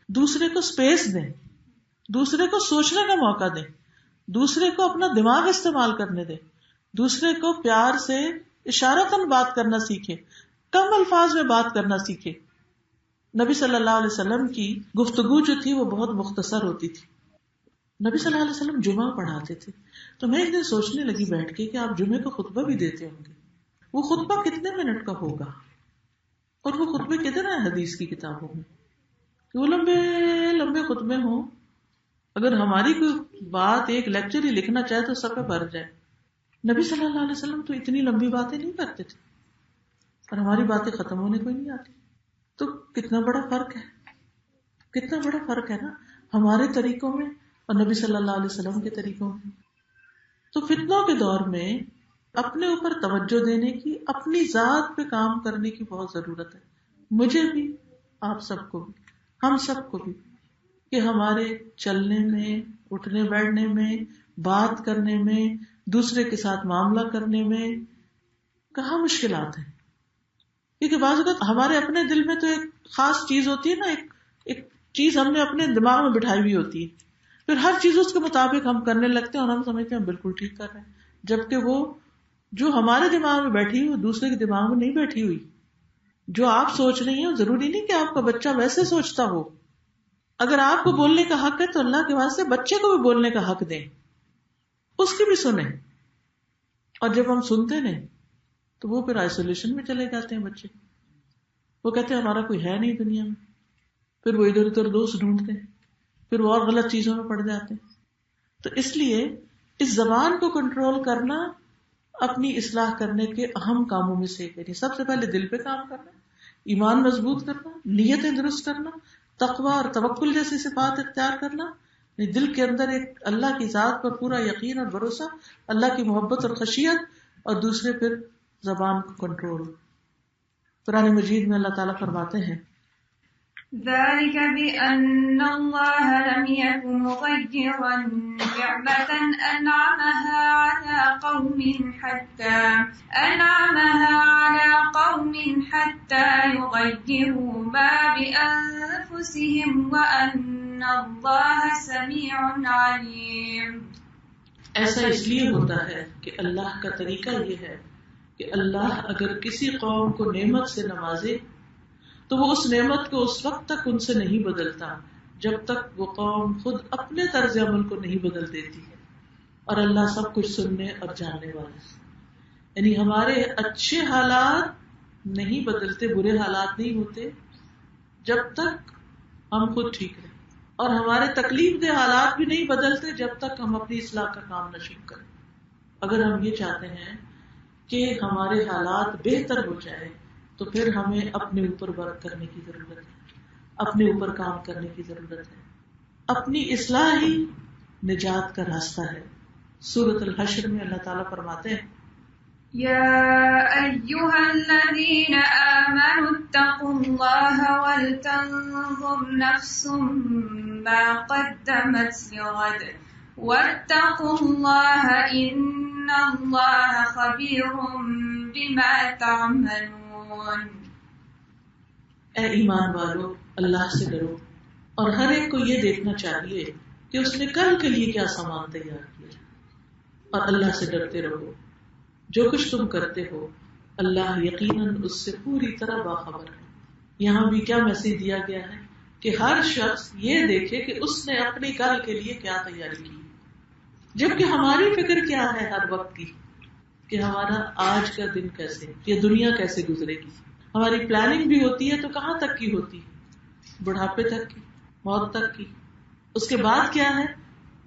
دوسرے کو سپیس دیں, دوسرے کو سوچنے کا موقع دیں, دوسرے کو اپنا دماغ استعمال کرنے دیں, دوسرے کو پیار سے اشارتاً بات کرنا سیکھے, کم الفاظ میں بات کرنا سیکھے. نبی صلی اللہ علیہ وسلم کی گفتگو جو تھی وہ بہت مختصر ہوتی تھی. نبی صلی اللہ علیہ وسلم جمعہ پڑھاتے تھے, تو میں ایک دن سوچنے لگی بیٹھ کے کہ آپ جمعے کا خطبہ بھی دیتے ہوں گے, وہ خطبہ کتنے منٹ کا ہوگا, اور وہ خطبے کتنے ہیں حدیث کی کتابوں میں, کہ وہ لمبے لمبے خطبے ہوں. اگر ہماری کوئی بات ایک لیکچر ہی لکھنا چاہے تو سب پہ بھر جائے. نبی صلی اللہ علیہ وسلم تو اتنی لمبی باتیں نہیں کرتے تھے, اور ہماری باتیں ختم ہونے کو ہی نہیں آتی. تو کتنا بڑا فرق ہے, کتنا بڑا فرق ہے نا ہمارے طریقوں میں اور نبی صلی اللہ علیہ وسلم کے طریقوں میں. تو فتنوں کے دور میں اپنے اوپر توجہ دینے کی, اپنی ذات پہ کام کرنے کی بہت ضرورت ہے. مجھے بھی, آپ سب کو بھی, ہم سب کو بھی, کہ ہمارے چلنے میں, اٹھنے بیٹھنے میں, بات کرنے میں, دوسرے کے ساتھ معاملہ کرنے میں کہاں مشکلات ہیں. کیونکہ بعض اوقات ہمارے اپنے دل میں تو ایک خاص چیز ہوتی ہے نا, ایک چیز ہم نے اپنے دماغ میں بٹھائی ہوئی ہوتی ہے, پھر ہر چیز اس کے مطابق ہم کرنے لگتے ہیں اور ہم سمجھتے ہیں ہم بالکل ٹھیک کر رہے ہیں, جبکہ وہ جو ہمارے دماغ میں بیٹھی ہوئی دوسرے کے دماغ میں نہیں بیٹھی ہوئی. جو آپ سوچ رہی ہیں ضروری نہیں کہ آپ کا بچہ ویسے سوچتا ہو. اگر آپ کو بولنے کا حق ہے تو اللہ کے واسطے بچے کو بھی بولنے کا حق دیں, اس کی بھی سنیں. اور جب ہم سنتے نہیں تو وہ پھر آئسولیشن میں چلے جاتے ہیں بچے. وہ کہتے ہیں ہمارا کوئی ہے نہیں دنیا میں, پھر وہ ادھر ادھر دوست ڈھونڈتے ہیں, پھر وہ اور غلط چیزوں میں پڑ جاتے ہیں. تو اس لیے اس زبان کو کنٹرول کرنا اپنی اصلاح کرنے کے اہم کاموں میں سے ایک ہے. سب سے پہلے دل پہ کام کرنا, ایمان مضبوط کرنا, نیتیں درست کرنا, تقوی اور توکل جیسی صفات اختیار کرنا, دل کے اندر ایک اللہ کی ذات پر پورا یقین اور بھروسہ, اللہ کی محبت اور خشیت, اور دوسرے پھر زبان کو کنٹرول. قرآن مجید میں اللہ تعالیٰ فرماتے ہیں ذلك بأن الله لم يكن مغيرا نعمة أنعمها على قوم حتى يغيروا ما بأنفسهم وأن الله سميع عليم. ایسا اس لیے ہوتا ہے کہ اللہ کا طریقہ یہ ہے کہ اللہ اگر کسی قوم کو نعمت سے نوازے تو وہ اس نعمت کو اس وقت تک ان سے نہیں بدلتا جب تک وہ قوم خود اپنے طرز عمل کو نہیں بدل دیتی ہے, اور اللہ سب کچھ سننے اور جاننے والا ہے. یعنی ہمارے اچھے حالات نہیں بدلتے, برے حالات نہیں ہوتے, جب تک ہم خود ٹھیک رہیں، اور ہمارے تکلیف دہ حالات بھی نہیں بدلتے جب تک ہم اپنی اصلاح کا کام نہ شروع کریں۔ اگر ہم یہ چاہتے ہیں کہ ہمارے حالات بہتر ہو جائے تو پھر ہمیں اپنے اوپر ورک کرنے کی ضرورت ہے، اپنے اوپر کام کرنے کی ضرورت ہے۔ اپنی اصلاح ہی نجات کا راستہ ہے۔ سورۃ الحشر میں اللہ تعالیٰ فرماتے ہیں يا أيها الذين آمنوا اتقوا الله ولتنظر نفس ما قدمت لغد واتقوا الله إن الله خبير بما تعملون۔ اے ایمان والو، اللہ سے ڈرو، اور ہر ایک کو یہ دیکھنا چاہیے کہ اس نے کل کے لیے کیا سامان تیار کیا، اور اللہ سے ڈرتے رہو۔ جو کچھ تم کرتے ہو اللہ یقیناً اس سے پوری طرح باخبر ہے۔ یہاں بھی کیا میسج دیا گیا ہے کہ ہر شخص یہ دیکھے کہ اس نے اپنی کل کے لیے کیا تیاری کی، جبکہ ہماری فکر کیا ہے ہر وقت کی کہ ہمارا آج کا دن کیسے، یہ دنیا کیسے گزرے گی۔ ہماری پلاننگ بھی ہوتی ہے تو کہاں تک کی ہوتی ہے؟ بڑھاپے تک کی، موت تک کی۔ اس کے بعد کیا ہے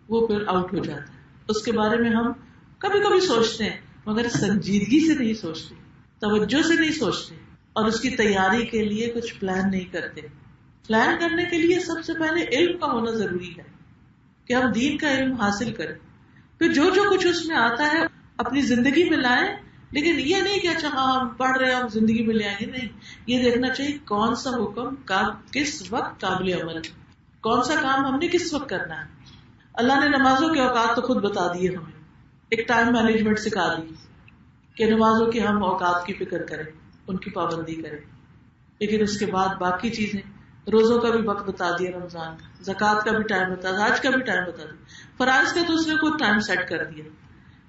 وہ پھر آؤٹ ہو جاتا ہے۔ اس کے بارے میں ہم کبھی کبھی سوچتے ہیں مگر سنجیدگی سے نہیں سوچتے، توجہ سے نہیں سوچتے، اور اس کی تیاری کے لیے کچھ پلان نہیں کرتے۔ پلان کرنے کے لیے سب سے پہلے علم کا ہونا ضروری ہے کہ ہم دین کا علم حاصل کریں، پھر جو کچھ اس میں آتا ہے اپنی زندگی میں لائیں۔ لیکن یہ نہیں کہ اچھا ہاں ہم پڑھ رہے ہیں ہم زندگی میں لے آئیں گے، نہیں، یہ دیکھنا چاہیے کون سا حکم کس وقت قابل عمل ہے، کون سا کام ہم نے کس وقت کرنا ہے۔ اللہ نے نمازوں کے اوقات تو خود بتا دیے، ہمیں ایک ٹائم مینجمنٹ سکھا دی کہ نمازوں کی ہم اوقات کی فکر کریں، ان کی پابندی کریں۔ لیکن اس کے بعد باقی چیزیں، روزوں کا بھی وقت بتا دیا، رمضان کا، زکوٰۃ کا بھی ٹائم بتا دیا، حج کا بھی ٹائم بتا دیا، فرائض کا تو اس نے خود ٹائم سیٹ کر دیا۔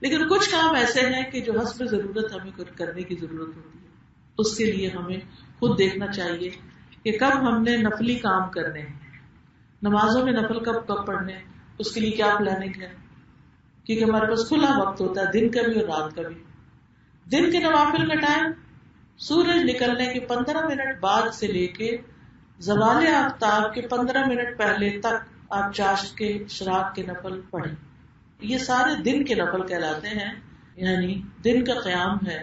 لیکن کچھ کام ایسے ہیں کہ جو حسب ضرورت ہمیں کرنے کی ضرورت ہوتی ہے، اس کے لیے ہمیں خود دیکھنا چاہیے کہ کب ہم نے نفلی کام کرنے ہیں، نمازوں میں نفل کب پڑھنے ہیں، اس کے لیے کیا پلاننگ ہے، کیونکہ ہمارے پاس کھلا وقت ہوتا ہے، دن کا بھی اور رات کا بھی۔ دن کے نوافل کا ٹائم سورج نکلنے کے 15 منٹ بعد سے لے کے زوال آفتاب کے 15 منٹ پہلے تک آپ چاشت کے اشراق کے نفل پڑھیں۔ یہ سارے دن کے نفل کہلاتے ہیں، یعنی دن کا قیام ہے۔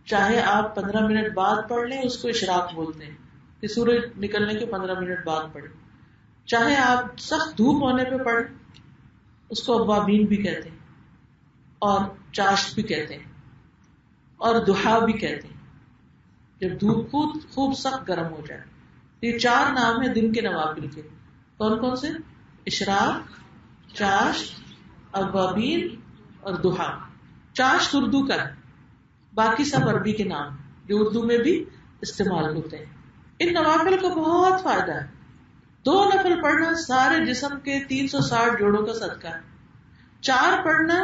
چاہے آپ 15 منٹ بعد پڑھ لیں، اس کو اشراق بولتے ہیں کہ سورج نکلنے کے 15 منٹ بعد پڑھیں، چاہے آپ سخت دھوپ ہونے پہ پڑھیں، اس کو اوابین بھی کہتے ہیں، اور چاشت بھی کہتے ہیں، اور دحا بھی کہتے ہیں، جب دھوپ خوب سخت گرم ہو جائے۔ یہ 4 نام ہیں دن کے نوافل کے۔ کون کون سے؟ اشراق، چاشت، اوابین اور دحا۔ چاشت اردو کا ہے، باقی سب عربی کے نام جو اردو میں بھی استعمال ہوتے ہیں۔ ان نوافل کا بہت فائدہ ہے۔ 2 نفل پڑھنا سارے جسم کے 360 جوڑوں کا صدقہ ہے۔ 4 پڑھنا،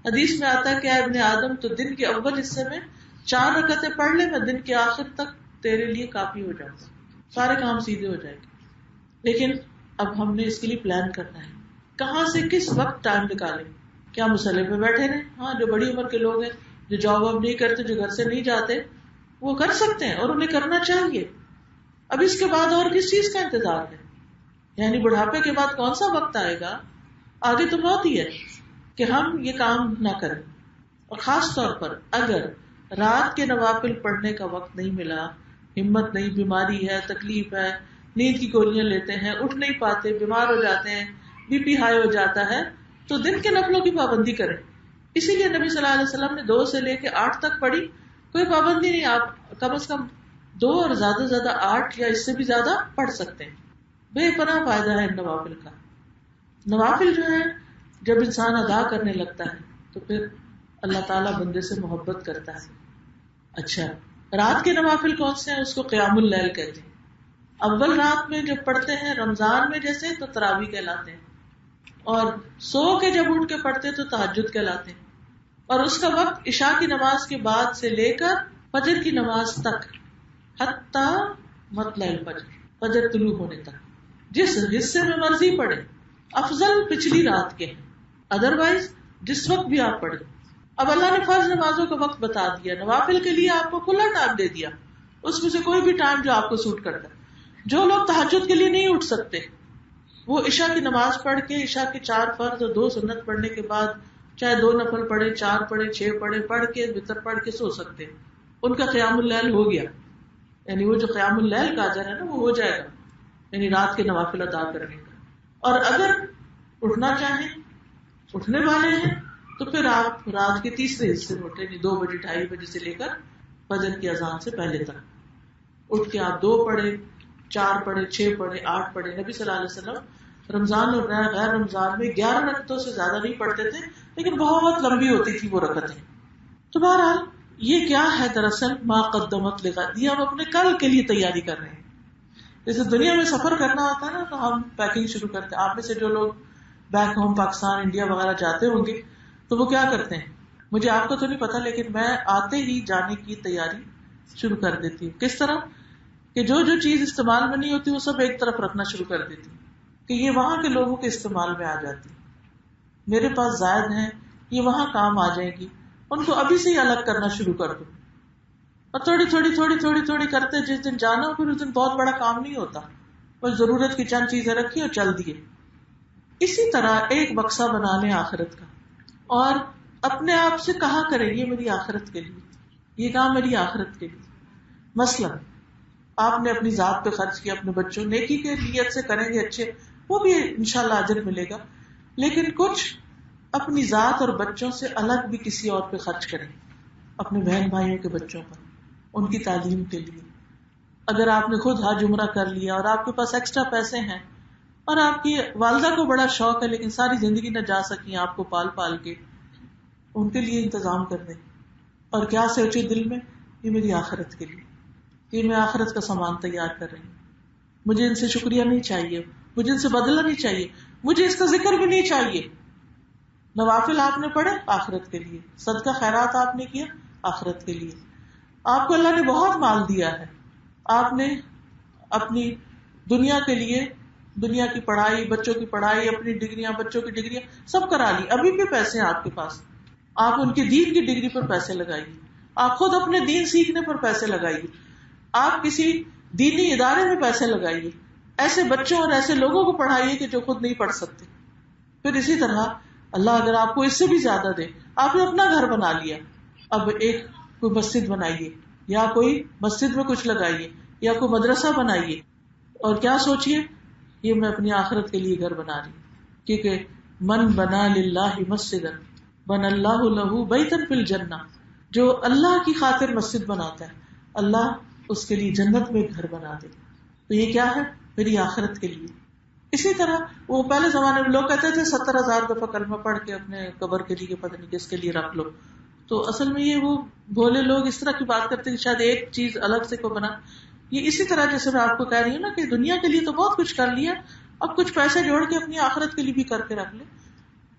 حدیث میں آتا ہے کہ اے ابن آدم تو دن کے اول حصے میں 4 رکعتیں پڑھ لے، میں دن کے آخر تک تیرے لیے کافی ہو جاؤں گا، سارے کام سیدھے ہو جائیں گے۔ لیکن اب ہم نے اس کے لیے پلان کرنا ہے، کہاں سے کس وقت ٹائم نکالیں۔ کیا مسئلے پہ بیٹھے رہیں؟ ہاں، جو بڑی عمر کے لوگ ہیں، جو جاب واب نہیں کرتے، جو گھر سے نہیں جاتے، وہ کر سکتے ہیں اور انہیں کرنا چاہیے۔ اب اس کے بعد اور کس چیز کا انتظار ہے؟ یعنی بڑھاپے کے بعد کون سا وقت آئے گا؟ آگے تو موت ہی ہے کہ ہم یہ کام نہ کریں۔ اور خاص طور پر اگر رات کے نوافل پڑھنے کا وقت نہیں ملا، ہمت نہیں، بیماری ہے، تکلیف ہے، نیند کی گولیاں لیتے ہیں، اٹھ نہیں پاتے، بیمار ہو جاتے ہیں، بی پی ہائی ہو جاتا ہے، تو دن کے نفلوں کی پابندی کریں۔ اسی لیے نبی صلی اللہ علیہ وسلم نے 2 سے لے کے 8 تک پڑھی، کوئی پابندی نہیں، آپ کم از کم 2 اور زیادہ سے زیادہ 8 یا اس سے بھی زیادہ پڑھ سکتے ہیں۔ بے پناہ فائدہ ہے ان نوافل کا۔ نوافل جو ہے جب انسان ادا کرنے لگتا ہے تو پھر اللہ تعالیٰ بندے سے محبت کرتا ہے۔ اچھا، رات کے نوافل کون سے ہیں؟ اس کو قیام اللیل کہتے ہیں۔ اول رات میں جب پڑھتے ہیں رمضان میں جیسے تو تراویح کہلاتے ہیں، اور سو کے جب اٹھ کے پڑھتے تو تہجد کہلاتے ہیں، اور اس کا وقت عشاء کی نماز کے بعد سے لے کر فجر کی نماز تک، حتیٰ مطلع الفجر، فجر طلوع ہونے تک، جس حصے میں مرضی پڑھے، افضل پچھلی رات کے ہیں، ادروائز جس وقت بھی آپ پڑھیں۔ اب اللہ نے فرض نمازوں کا وقت بتا دیا، نوافل کے لیے آپ کو کھلا ٹائم دے دیا، اس میں سے کوئی بھی ٹائم جو آپ کو سوٹ کرتا ہے۔ جو لوگ تہجد کے لیے نہیں اٹھ سکتے وہ عشاء کی نماز پڑھ کے عشاء کے 4 فرض اور 2 سنت پڑھنے کے بعد چاہے 2 نفل پڑھے 4 پڑھے 6 پڑھے پڑھ کے وتر پڑھ کے سو سکتے ہیں. ان کا قیام اللیل ہو گیا, یعنی وہ جو قیام اللیل کا اجر ہے نا وہ ہو جائے گا, یعنی رات کے نوافل ادا کرنے کا. اور اگر اٹھنا چاہیں, اٹھنے والے ہیں, تو پھر آپ رات کے تیسرے حصے میں اٹھیں, 2 بجے 2:30 بجے سے لے کر فجر کی اذان سے پہلے تک اٹھ کے آپ 2 پڑھے 4 پڑھے 6 پڑھے 8 پڑھے. نبی صلی اللہ علیہ وسلم رمضان اور غیر رمضان میں 11 رکعتوں سے زیادہ نہیں پڑھتے تھے, لیکن بہت لمبی ہوتی تھی وہ رکعتیں. تو بہرحال یہ کیا ہے, دراصل ما قدمت لغد, یہ ہم اپنے کل کے لیے تیاری کر رہے ہیں. جیسے دنیا میں سفر کرنا ہوتا ہے نا تو ہم پیکنگ شروع کرتے ہیں. آپ میں سے جو لوگ بیک ہوم پاکستان انڈیا وغیرہ جاتے ہوں گے تو وہ کیا کرتے ہیں, مجھے آپ کو تو نہیں پتا, لیکن میں آتے ہی جانے کی تیاری شروع کر دیتی ہوں. کس طرح کہ جو چیز استعمال میں نہیں ہوتی وہ سب ایک طرف رکھنا شروع کر دیتی ہوں کہ یہ وہاں کے لوگوں کے استعمال میں آ جاتی, میرے پاس زائد ہیں, یہ وہاں کام آ جائیں گی, ان کو ابھی سے ہی الگ کرنا شروع کر دوں. اور تھوڑی کرتے جس دن جانا ہو پھر اس دن بہت بڑا کام نہیں ہوتا, بس ضرورت کی چند چیزیں رکھی اور چل دیے. اسی طرح ایک بکسا بنا لیں آخرت کا, اور اپنے آپ سے کہا کریں یہ میری آخرت کے لیے, یہ کام میری آخرت کے لیے. مثلا آپ نے اپنی ذات پہ خرچ کیا, اپنے بچوں, نیکی کے نیت سے کریں گے اچھے, وہ بھی انشاءاللہ اجر ملے گا, لیکن کچھ اپنی ذات اور بچوں سے الگ بھی کسی اور پہ خرچ کریں, اپنے بہن بھائیوں کے بچوں پر, ان کی تعلیم کے لیے. اگر آپ نے خود حج عمرہ کر لیا اور آپ کے پاس ایکسٹرا پیسے ہیں, اور آپ کی والدہ کو بڑا شوق ہے لیکن ساری زندگی نہ جا سکی آپ کو پال پال کے, ان کے لیے انتظام کر دیں. اور کیا سوچے دل میں, یہ میری آخرت کے لیے, یہ میں آخرت کا سامان تیار کر رہی ہوں, مجھے ان سے شکریہ نہیں چاہیے, مجھے ان سے بدلہ نہیں چاہیے, مجھے اس کا ذکر بھی نہیں چاہیے. نوافل آپ نے پڑھے آخرت کے لیے, صدقہ خیرات آپ نے کیا آخرت کے لیے. آپ کو اللہ نے بہت مال دیا ہے, آپ نے اپنی دنیا کے لیے, دنیا کی پڑھائی, بچوں کی پڑھائی, اپنی ڈگریاں, بچوں کی ڈگریاں سب کرا لی, ابھی بھی پیسے ہیں آپ کے پاس, آپ ان کے دین کی ڈگری پر پیسے لگائیے, آپ خود اپنے دین سیکھنے پر پیسے لگائیے, آپ کسی دینی ادارے میں پیسے لگائیے, ایسے بچوں اور ایسے لوگوں کو پڑھائیے کہ جو خود نہیں پڑھ سکتے. پھر اسی طرح اللہ اگر آپ کو اس سے بھی زیادہ دے, آپ نے اپنا گھر بنا لیا, اب ایک کوئی مسجد بنائیے, یا کوئی مسجد میں کچھ لگائیے, یا کوئی مدرسہ بنائیے, اور کیا سوچئے یہ میں اپنی آخرت کے لیے گھر بنا رہی, کیونکہ من بنا للہ مسجدا بنى اللہ لہ بیتا فی الجنہ, جو اللہ کی خاطر مسجد بناتا ہے اللہ اس کے لیے جنت میں گھر بنا دے. تو یہ کیا ہے, میری آخرت کے لیے. اسی طرح وہ پہلے زمانے میں لوگ کہتے تھے 70,000 دفعہ کلمہ پڑھ کے اپنے قبر کے لیے پتہ نہیں کس کے لیے رکھ لو. تو اصل میں یہ وہ بھولے لوگ اس طرح کی بات کرتے ہیں کہ شاید ایک چیز الگ سے کو بنا. یہ اسی طرح جیسے میں آپ کو کہہ رہی ہوں نا کہ دنیا کے لیے تو بہت کچھ کر لیا, اب کچھ پیسے جوڑ کے اپنی آخرت کے لیے بھی کر کے رکھ لیں.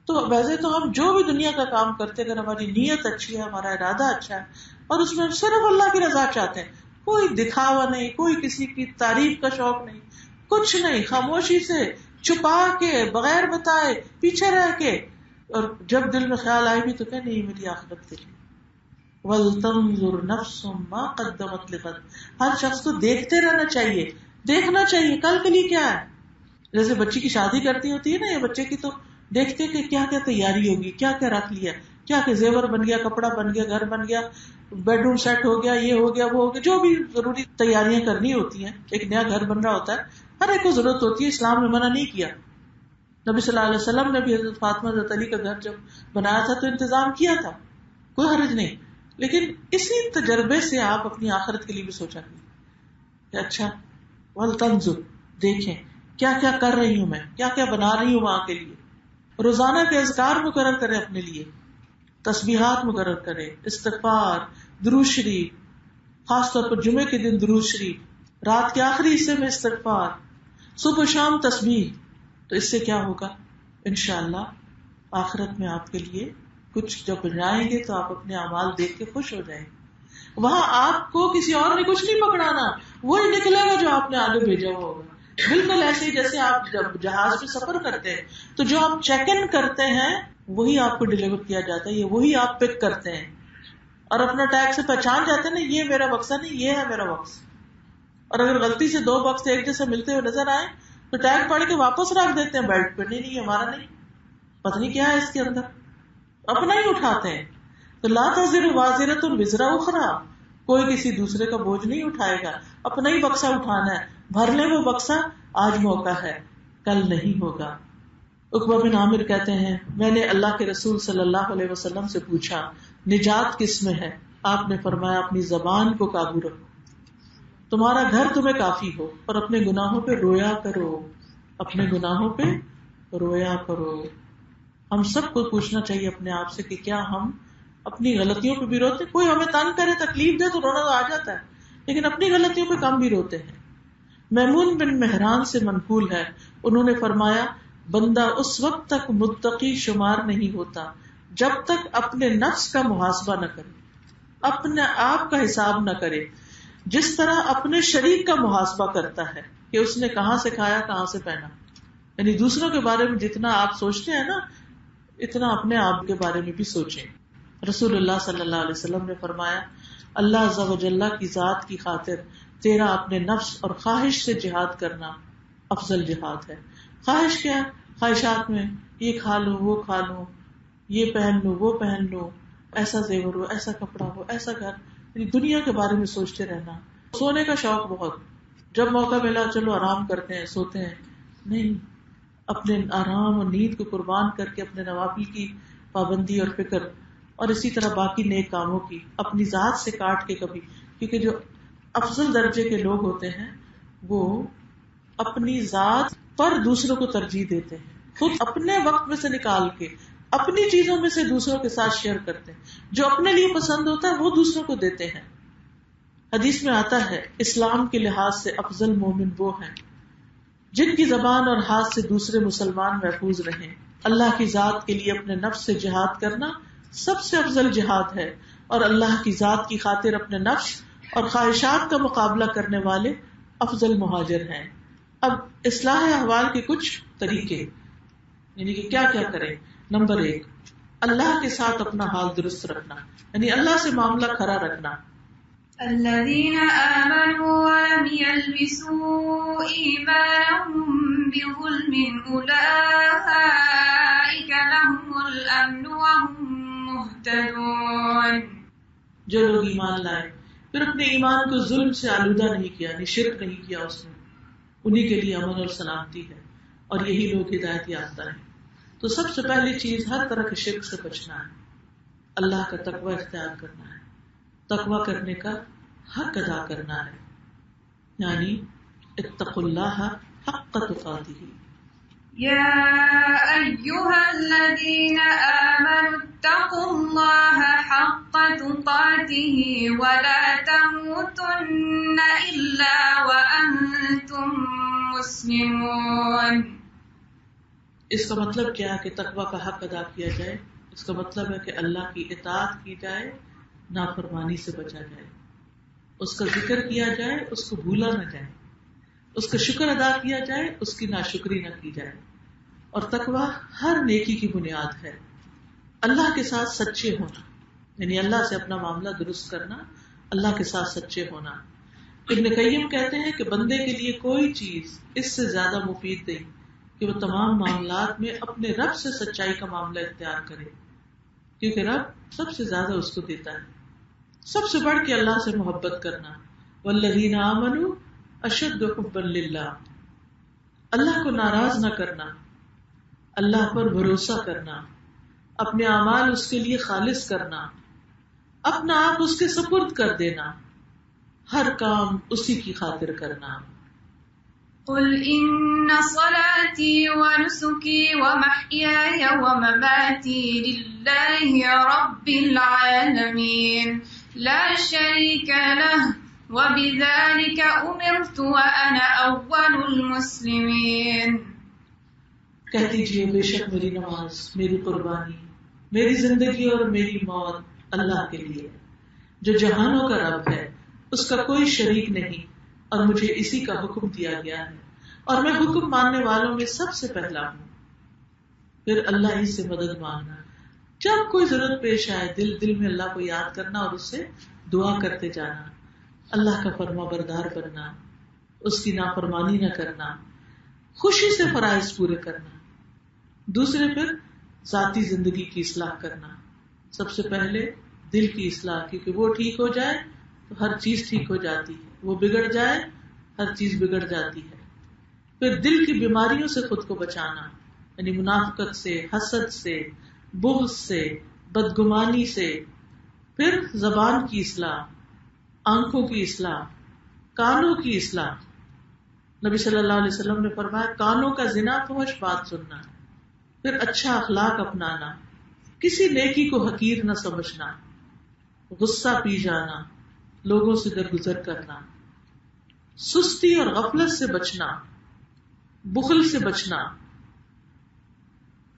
تو ویسے تو ہم جو بھی دنیا کا کام کرتے اگر ہماری نیت اچھی ہے, ہمارا ارادہ اچھا ہے, اور اس میں صرف اللہ کی رضا چاہتے ہیں, کوئی دکھاوا نہیں, کوئی کسی کی تعریف کا شوق نہیں, کچھ نہیں, خاموشی سے چھپا کے بغیر بتائے پیچھے رہ کے, اور جب دل میں خیال آئے بھی تو کہ نہیں میری آخرت کے لیے. وَلْتَنْظُرْ نَفْسٌ مَا قَدَّمَتْ لِغَدٍ, ہر شخص کو دیکھتے رہنا چاہیے, دیکھنا چاہیے کل کے لیے کیا ہے. جیسے بچی کی شادی کرتی ہوتی ہے نا, یا بچے کی, تو دیکھتے کہ کیا کیا تیاری ہوگی, کیا کیا رکھ لیا, کیا کیا زیور بن گیا, کپڑا بن گیا, گھر بن گیا, بیڈ روم سیٹ ہو گیا, یہ ہو گیا, وہ ہو گیا, جو بھی ضروری تیاریاں کرنی ہوتی ہیں. ایک نیا گھر بن رہا ہوتا ہے, ہر ایک کو ضرورت ہوتی ہے, اسلام نے منع نہیں کیا. نبی صلی اللہ علیہ وسلم نے بھی حضرت فاطمہ حضرت علی کا گھر جب بنایا تھا تو انتظام کیا تھا, کوئی حرج نہیں. لیکن اسی تجربے سے آپ اپنی آخرت کے لیے بھی سوچا کہ اچھا وَلْتَنْظُرْ, دیکھیں کیا کیا کر رہی ہوں میں, کیا کیا بنا رہی ہوں وہاں کے لیے. روزانہ کے اذکار مقرر کریں اپنے لیے, تسبیحات مقرر کریں, استغفار, درود شریف, خاص طور پر جمعے کے دن درود شریف, رات کے آخری حصے میں استغفار, صبح شام تسبیح. تو اس سے کیا ہوگا, انشاءاللہ آخرت میں آپ کے لیے کچھ جب جائیں گے تو آپ اپنے اعمال دیکھ کے خوش ہو جائیں گے. وہاں آپ کو کسی اور نے کچھ نہیں پکڑانا, وہی نکلے گا جو آپ نے آگے بھیجا ہوا ہوگا. بالکل ایسے ہی جیسے آپ جب جہاز پہ سفر کرتے ہیں تو جو آپ چیک ان کرتے ہیں وہی آپ کو ڈلیور کیا جاتا ہے, یہ وہی آپ پک کرتے ہیں, اور اپنا ٹیگ سے پہچان جاتے ہیں نا, یہ میرا بکسا نہیں, یہ ہے میرا بکس. اور اگر غلطی سے 2 بکس ایک جیسے ملتے ہوئے نظر آئے تو ٹیگ پڑھ کے واپس رکھ دیتے ہیں بیلٹ پہ، نہیں ہمارا نہیں، پتہ نہیں کیا ہے اس کے اندر، اپنا ہی اٹھاتے ہیں. تو لا تزر وازرۃ وزر اخرى، کوئی کسی دوسرے کا بوجھ نہیں اٹھائے گا، اپنا ہی بکسا اٹھانا ہے. بھر لے وہ بکسا، آج موقع ہے، کل نہیں ہوگا. عقبہ بن عامر کہتے ہیں میں نے اللہ کے رسول صلی اللہ علیہ وسلم سے پوچھا نجات کس میں ہے؟ آپ نے فرمایا اپنی زبان کو قابو رکھو، تمہارا گھر تمہیں کافی ہو، اور اپنے گناہوں پہ رویا کرو، اپنے گناہوں پہ رویا کرو. ہم سب کو پوچھنا چاہیے اپنے آپ سے کہ کیا ہم اپنی غلطیوں پہ بھی روتے؟ کوئی ہمیں تنگ کرے تکلیف دے تو رونا تو آ جاتا ہے، لیکن اپنی غلطیوں پہ کم بھی روتے ہیں. میمون بن مہران سے منقول ہے، انہوں نے فرمایا بندہ اس وقت تک متقی شمار نہیں ہوتا جب تک اپنے نفس کا محاسبہ نہ کرے، اپنے آپ کا حساب نہ کرے، جس طرح اپنے شریک کا محاسبہ کرتا ہے کہ اس نے کہاں سے کھایا کہاں سے پہنا. یعنی دوسروں کے بارے میں جتنا آپ سوچتے ہیں نا اتنا اپنے آپ کے بارے میں بھی سوچیں. رسول اللہ صلی اللہ علیہ وسلم نے فرمایا اللہ عز و جل کی ذات کی خاطر تیرا اپنے نفس اور خواہش سے جہاد کرنا افضل جہاد ہے. خواہش کیا؟ خواہشات میں یہ کھا لوں وہ کھا لوں، یہ پہن لوں وہ پہن لوں، ایسا زیور ہو، ایسا کپڑا ہو، ایسا گھر، یعنی دنیا کے بارے میں سوچتے رہنا. سونے کا شوق بہت، جب موقع ملا چلو آرام کرتے ہیں سوتے ہیں، نہیں، اپنے آرام اور نیند کو قربان کر کے اپنے نوافل کی پابندی اور فکر، اور اسی طرح باقی نیک کاموں کی اپنی ذات سے کاٹ کے کبھی، کیونکہ جو افضل درجے کے لوگ ہوتے ہیں وہ اپنی ذات پر دوسروں کو ترجیح دیتے ہیں، خود اپنے وقت میں سے نکال کے اپنی چیزوں میں سے دوسروں کے ساتھ شیئر کرتے ہیں، جو اپنے لیے پسند ہوتا ہے وہ دوسروں کو دیتے ہیں. حدیث میں آتا ہے اسلام کے لحاظ سے افضل مومن وہ ہیں جن کی زبان اور ہاتھ سے دوسرے مسلمان محفوظ رہیں. اللہ کی ذات کے لیے اپنے نفس سے جہاد کرنا سب سے افضل جہاد ہے، اور اللہ کی ذات کی خاطر اپنے نفس اور خواہشات کا مقابلہ کرنے والے افضل مہاجر ہیں. اب اصلاح احوال کے کچھ طریقے، یعنی کہ کیا کیا کریں. نمبر 1، اللہ کے ساتھ اپنا حال درست رکھنا، یعنی اللہ سے معاملہ کھرا رکھنا. الذين آمنوا ولم يلبسوا إيمانهم بظلم أولئك لهم الأمن وهم مهتدون. جو لوگ ایمان لائے پھر اپنے ایمان کو ظلم سے آلودہ نہیں کیا، یعنی شرک نہیں کیا اس میں، انہی کے لیے امن اور سلامتی ہے، اور یہی لوگ ہدایت یافتہ ہیں. تو سب سے پہلی چیز ہر طرح کے شرک سے بچنا ہے، اللہ کا تقوی اختیار کرنا ہے، تقوی کرنے کا حق ادا کرنا ہے، یعنی اتقوا اللہ حق تقاتہ. يا أيها الذين آمنوا اتقوا الله حق تقاته ولا تموتن إلا وأنتم مسلمون. اس کا مطلب کیا ہے کہ تقوی کا حق ادا کیا جائے؟ اس کا مطلب ہے کہ اللہ کی اطاعت کی جائے، نافرمانی سے بچا جائے، اس کا ذکر کیا جائے، اس کو بھولا نہ جائے، اس کا شکر ادا کیا جائے، اس کی ناشکری نہ کی جائے. اور تقوی ہر نیکی کی بنیاد ہے. اللہ کے ساتھ سچے ہونا، یعنی اللہ سے اپنا معاملہ درست کرنا، اللہ کے ساتھ سچے ہونا. ابن قیم کہتے ہیں کہ بندے کے لیے کوئی چیز اس سے زیادہ مفید نہیں کہ وہ تمام معاملات میں اپنے رب سے سچائی کا معاملہ اختیار کرے، کیونکہ رب سب سے زیادہ اس کو دیتا ہے. سب سے بڑھ کے اللہ سے محبت کرنا، والذین آمنوا اشد حبا للہ، اللہ کو ناراض نہ کرنا، اللہ پر بھروسہ کرنا، اپنے اعمال اس کے لیے خالص کرنا، اپنا آپ اس کے سپرد کر دینا، ہر کام اسی کی خاطر کرنا. قل إن صلاتي ونسكي ومحياي ومماتي لله رب العالمين لا شريك له وبذلك أمرت وأنا أول المسلمين. کہہ دیجیے بے شک میری نماز، میری قربانی، میری زندگی اور میری موت اللہ کے لیے، جو جہانوں کا رب ہے، اس کا کوئی شریک نہیں، اور مجھے اسی کا حکم دیا گیا ہے، اور میں حکم ماننے والوں میں سب سے پہلا ہوں. پھر اللہ ہی سے مدد مانگنا، جب کوئی ضرورت پیش آئے دل میں اللہ کو یاد کرنا اور اس سے دعا کرتے جانا، اللہ کا فرما بردار بننا، اس کی نافرمانی نہ کرنا، خوشی سے فرائض پورے کرنا. دوسرے پھر ذاتی زندگی کی اصلاح کرنا. سب سے پہلے دل کی اصلاح، کیونکہ وہ ٹھیک ہو جائے تو ہر چیز ٹھیک ہو جاتی ہے، وہ بگڑ جائے ہر چیز بگڑ جاتی ہے. پھر دل کی بیماریوں سے خود کو بچانا، یعنی منافقت سے، حسد سے، بغض سے، بدگمانی سے. پھر زبان کی اصلاح، آنکھوں کی اصلاح، کانوں کی اصلاح. نبی صلی اللہ علیہ وسلم نے فرمایا کانوں کا زنا فحش بات سننا. پھر اچھا اخلاق اپنانا، کسی نیکی کو حقیر نہ سمجھنا، غصہ پی جانا، لوگوں سے درگزر کرنا، سستی اور غفلت سے بچنا، بخل سے بچنا.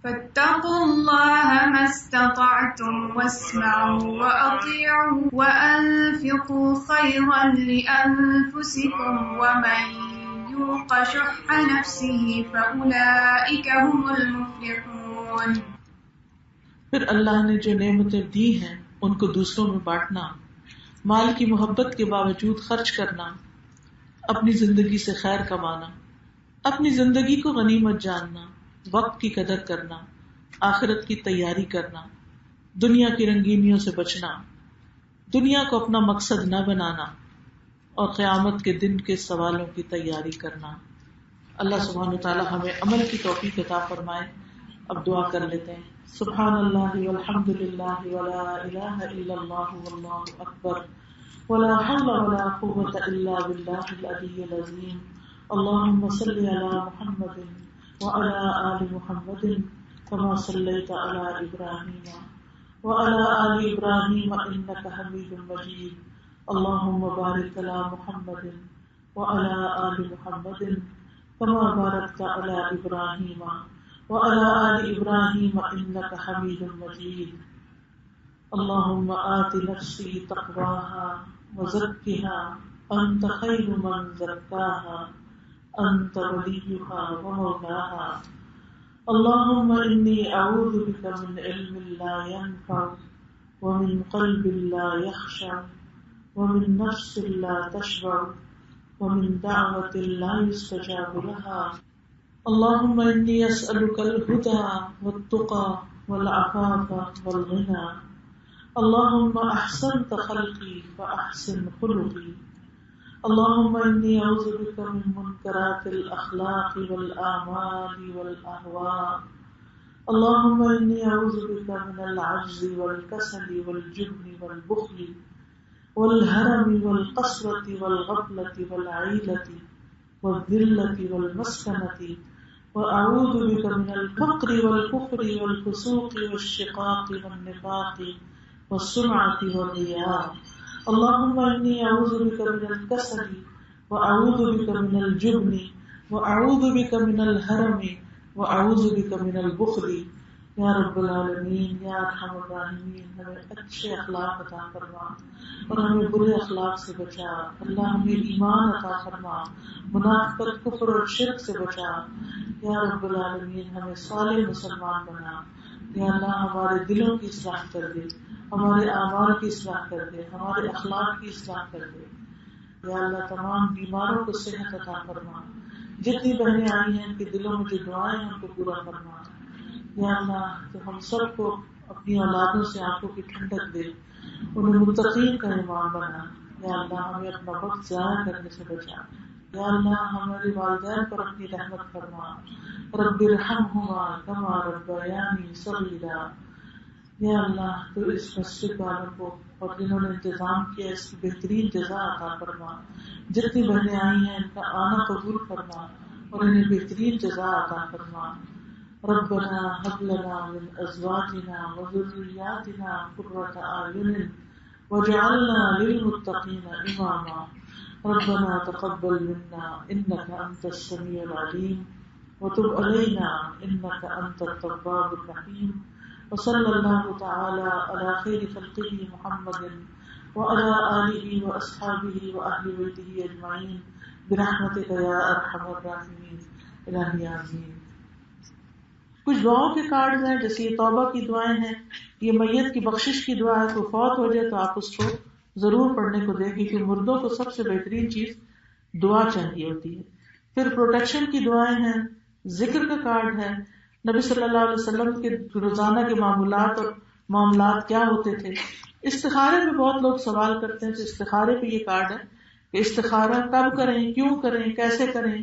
فاتقوا الله ما استطعتم واسمعوا وأطيعوا وأنفقوا خيرا لأنفسكم ومن يوق شح نفسه فأولئك هم المفلحون. پھر اللہ نے جو نعمتیں دی ہیں ان کو دوسروں میں بانٹنا، مال کی محبت کے باوجود خرچ کرنا، اپنی زندگی سے خیر کمانا، اپنی زندگی کو غنیمت جاننا، وقت کی قدر کرنا، آخرت کی تیاری کرنا، دنیا کی رنگینیوں سے بچنا، دنیا کو اپنا مقصد نہ بنانا، اور قیامت کے دن کے سوالوں کی تیاری کرنا. اللہ سبحانہ وتعالی ہمیں عمل کی توفیق عطا فرمائے. اب دعا کر لیتے ہیں. سبحان اللہ والحمد للہ ولا الہ الا اللہ واللہ اکبر ولا حول ولا قوة الا باللہ العلی العظیم. اللہم صل علی محمد وعلى آل محمد كما صليت على إبراهيم وعلى آل إبراهيم إنك حميد مجيد. اللهم بارك على محمد وعلى آل محمد كما باركت على إبراهيم وعلى آل إبراهيم إنك حميد مجيد. اللهم آت نفسي تقواها وزكها أنت خير من زكاها أنت وليها ومولاها. اللهم إني أعوذ بك من علم لا ينفع ومن قلب لا يخشع ومن نفس لا تشبع ومن دعوة لا يستجاب لها. اللهم إني أسألك الهدى والتقى والعفاف والغنى. اللهم أحسنت خلقي فأحسن خلقي. اللهم إني أعوذ بك من منكرات الأخلاق والآمال والأهواء. اللهم إني أعوذ بك من العجز والكسل والجبن والبخل والهرم والقسوة والغفلة والعيلة والذلة والمسكنة. وأعوذ بك من الفقر والكفر والفسوق والشقاق والنفاق والسمعة والرياء. اللهم إني أعوذ بك من الكسل وأعوذ بك من الجبن وأعوذ بك من الهرم وأعوذ بك من البخل. یا رب العالمین، یا ارحم الراحمین، ہمیں اچھے اخلاق عطا فرما اور ہمیں برے اخلاق سے بچا. اللہ ہمیں ایمان عطا فرما، منافقت، کفر اور شرک سے بچا. یا رب العالمین ہمیں صالح مسلمان بنا. یا اللہ ہمارے دلوں کی اصلاح کر دے، ہمارے اعمال کی اصلاح کر دے، ہمارے اخلاق کی اصلاح کر دے. یا اللہ تمام بیماروں کو صحت عطا فرما. جتنی بہنیں آئی ہیں ان کے دلوں میں جو دعائیں ہیں ان کو پورا فرما. یا اللہ تو ہم سب کو اپنی اولادوں سے آنکھوں کی ٹھنڈک دے، انہیں متقین کا امام بنا. یا اللہ ہمیں اپنا وقت ضائع کرنے سے بچا. یا اللہ ہمارے والدین پر اپنی رحمت فرما. رب ارحمہما کما ربیانی صغیرا. یا اللہ تو اس مسجد والوں کو اور جنہوں نے انتظام کیا اس کی بہترین جزا عطا فرما. جتنی بہنیں آئی ہیں ان کا آنا قبول فرما اور انہیں بہترین جزا عطا فرما. ربنا هب لنا من ازواجنا وذرياتنا قرة اعين واجعلنا للمتقين اماما. ربنا تقبل منا انك انت السميع العليم وتب علينا انك انت التواب الرحيم. وصلى الله تعالى على خير خلقه محمد وعلى آله واصحابه واهل بيته اجمعين برحمتك يا ارحم الراحمين. الہی آمین. کچھ دعاؤں کے کارڈ ہیں، جیسے یہ توبہ کی دعائیں ہیں، یہ میت کی بخشش کی دعا ہے. کوئی فوت ہو جائے تو آپ اس کو ضرور پڑھنے کو دیں، کیونکہ مردوں کو سب سے بہترین چیز دعا چاہیے ہوتی ہے. پھر پروٹیکشن کی دعائیں ہیں، ذکر کا کارڈ ہے. نبی صلی اللہ علیہ وسلم کے روزانہ کے معاملات کیا ہوتے تھے. استخارے پہ بہت لوگ سوال کرتے ہیں، تو استخارے پہ یہ کارڈ ہے کہ استخارہ کب کریں، کیوں کریں، کیسے کریں.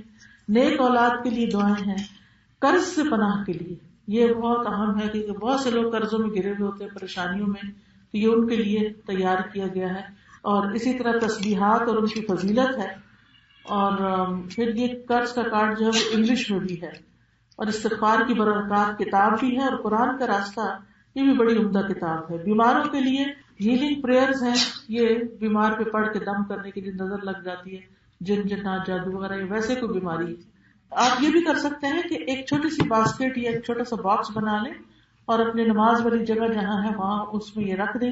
نیک اولاد کے لیے دعائیں ہیں. قرض سے پناہ کے لیے یہ بہت اہم ہے، کیونکہ بہت سے لوگ قرضوں میں گرے ہوئے ہوتے ہیں، پریشانیوں میں، تو یہ ان کے لیے تیار کیا گیا ہے. اور اسی طرح تسبیحات اور ان کی فضیلت ہے. اور پھر یہ قرض کا کارڈ جو ہے وہ انگلش میں بھی ہے. اور استغفار کی برکات کتاب بھی ہے، اور قرآن کا راستہ یہ بھی بڑی عمدہ کتاب ہے. بیماروں کے لیے ہیلنگ پریئرز ہیں، یہ بیمار پہ پڑھ کے دم کرنے کے لیے نظر لگ جاتی ہے، جن جنات جادو وغیرہ، ویسے کوئی بیماری. آپ یہ بھی کر سکتے ہیں کہ ایک چھوٹی سی باسکٹ یا ایک چھوٹا سا باکس بنا لیں اور اپنے نماز والی جگہ جہاں ہے وہاں اس میں یہ رکھ دیں.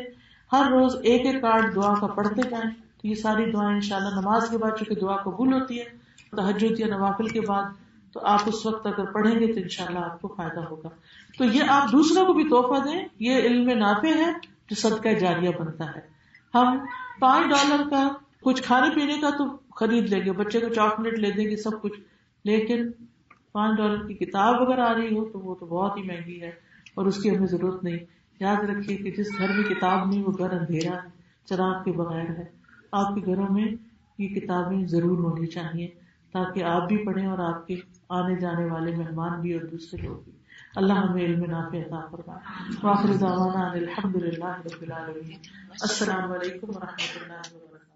ہر روز ایک ایک کارڈ دعا کا پڑھتے جائیں. تو یہ ساری دعائیں انشاءاللہ نماز کے بعد، چونکہ دعا قبول ہوتی ہے تہجد یا نوافل کے بعد، تو آپ اس وقت اگر پڑھیں گے تو انشاءاللہ آپ کو فائدہ ہوگا. تو یہ آپ دوسروں کو بھی تحفہ دیں، یہ علم نافع ہے جو صدقہ جاریہ بنتا ہے. ہم $5 کا کچھ کھانے پینے کا تو خرید لیں گے، بچے کو چاکلیٹ لے دیں گے، سب کچھ، لیکن $5 کی کتاب اگر آ رہی ہو تو وہ تو بہت ہی مہنگی ہے اور اس کی ہمیں ضرورت نہیں. یاد رکھیے کہ جس گھر میں کتاب نہیں وہ گھر اندھیرا ہے، چراغ کے بغیر ہے. آپ کے گھروں میں یہ کتابیں ضرور ہونی چاہیے تاکہ آپ بھی پڑھیں اور آپ کے آنے جانے والے مہمان بھی اور دوسرے لوگ بھی. اللہ ہمیں علم نافع عطا فرمائے. وآخر دعوانا ان الحمد للہ رب العالمین. السلام علیکم ورحمۃ اللہ وبرکاتہ.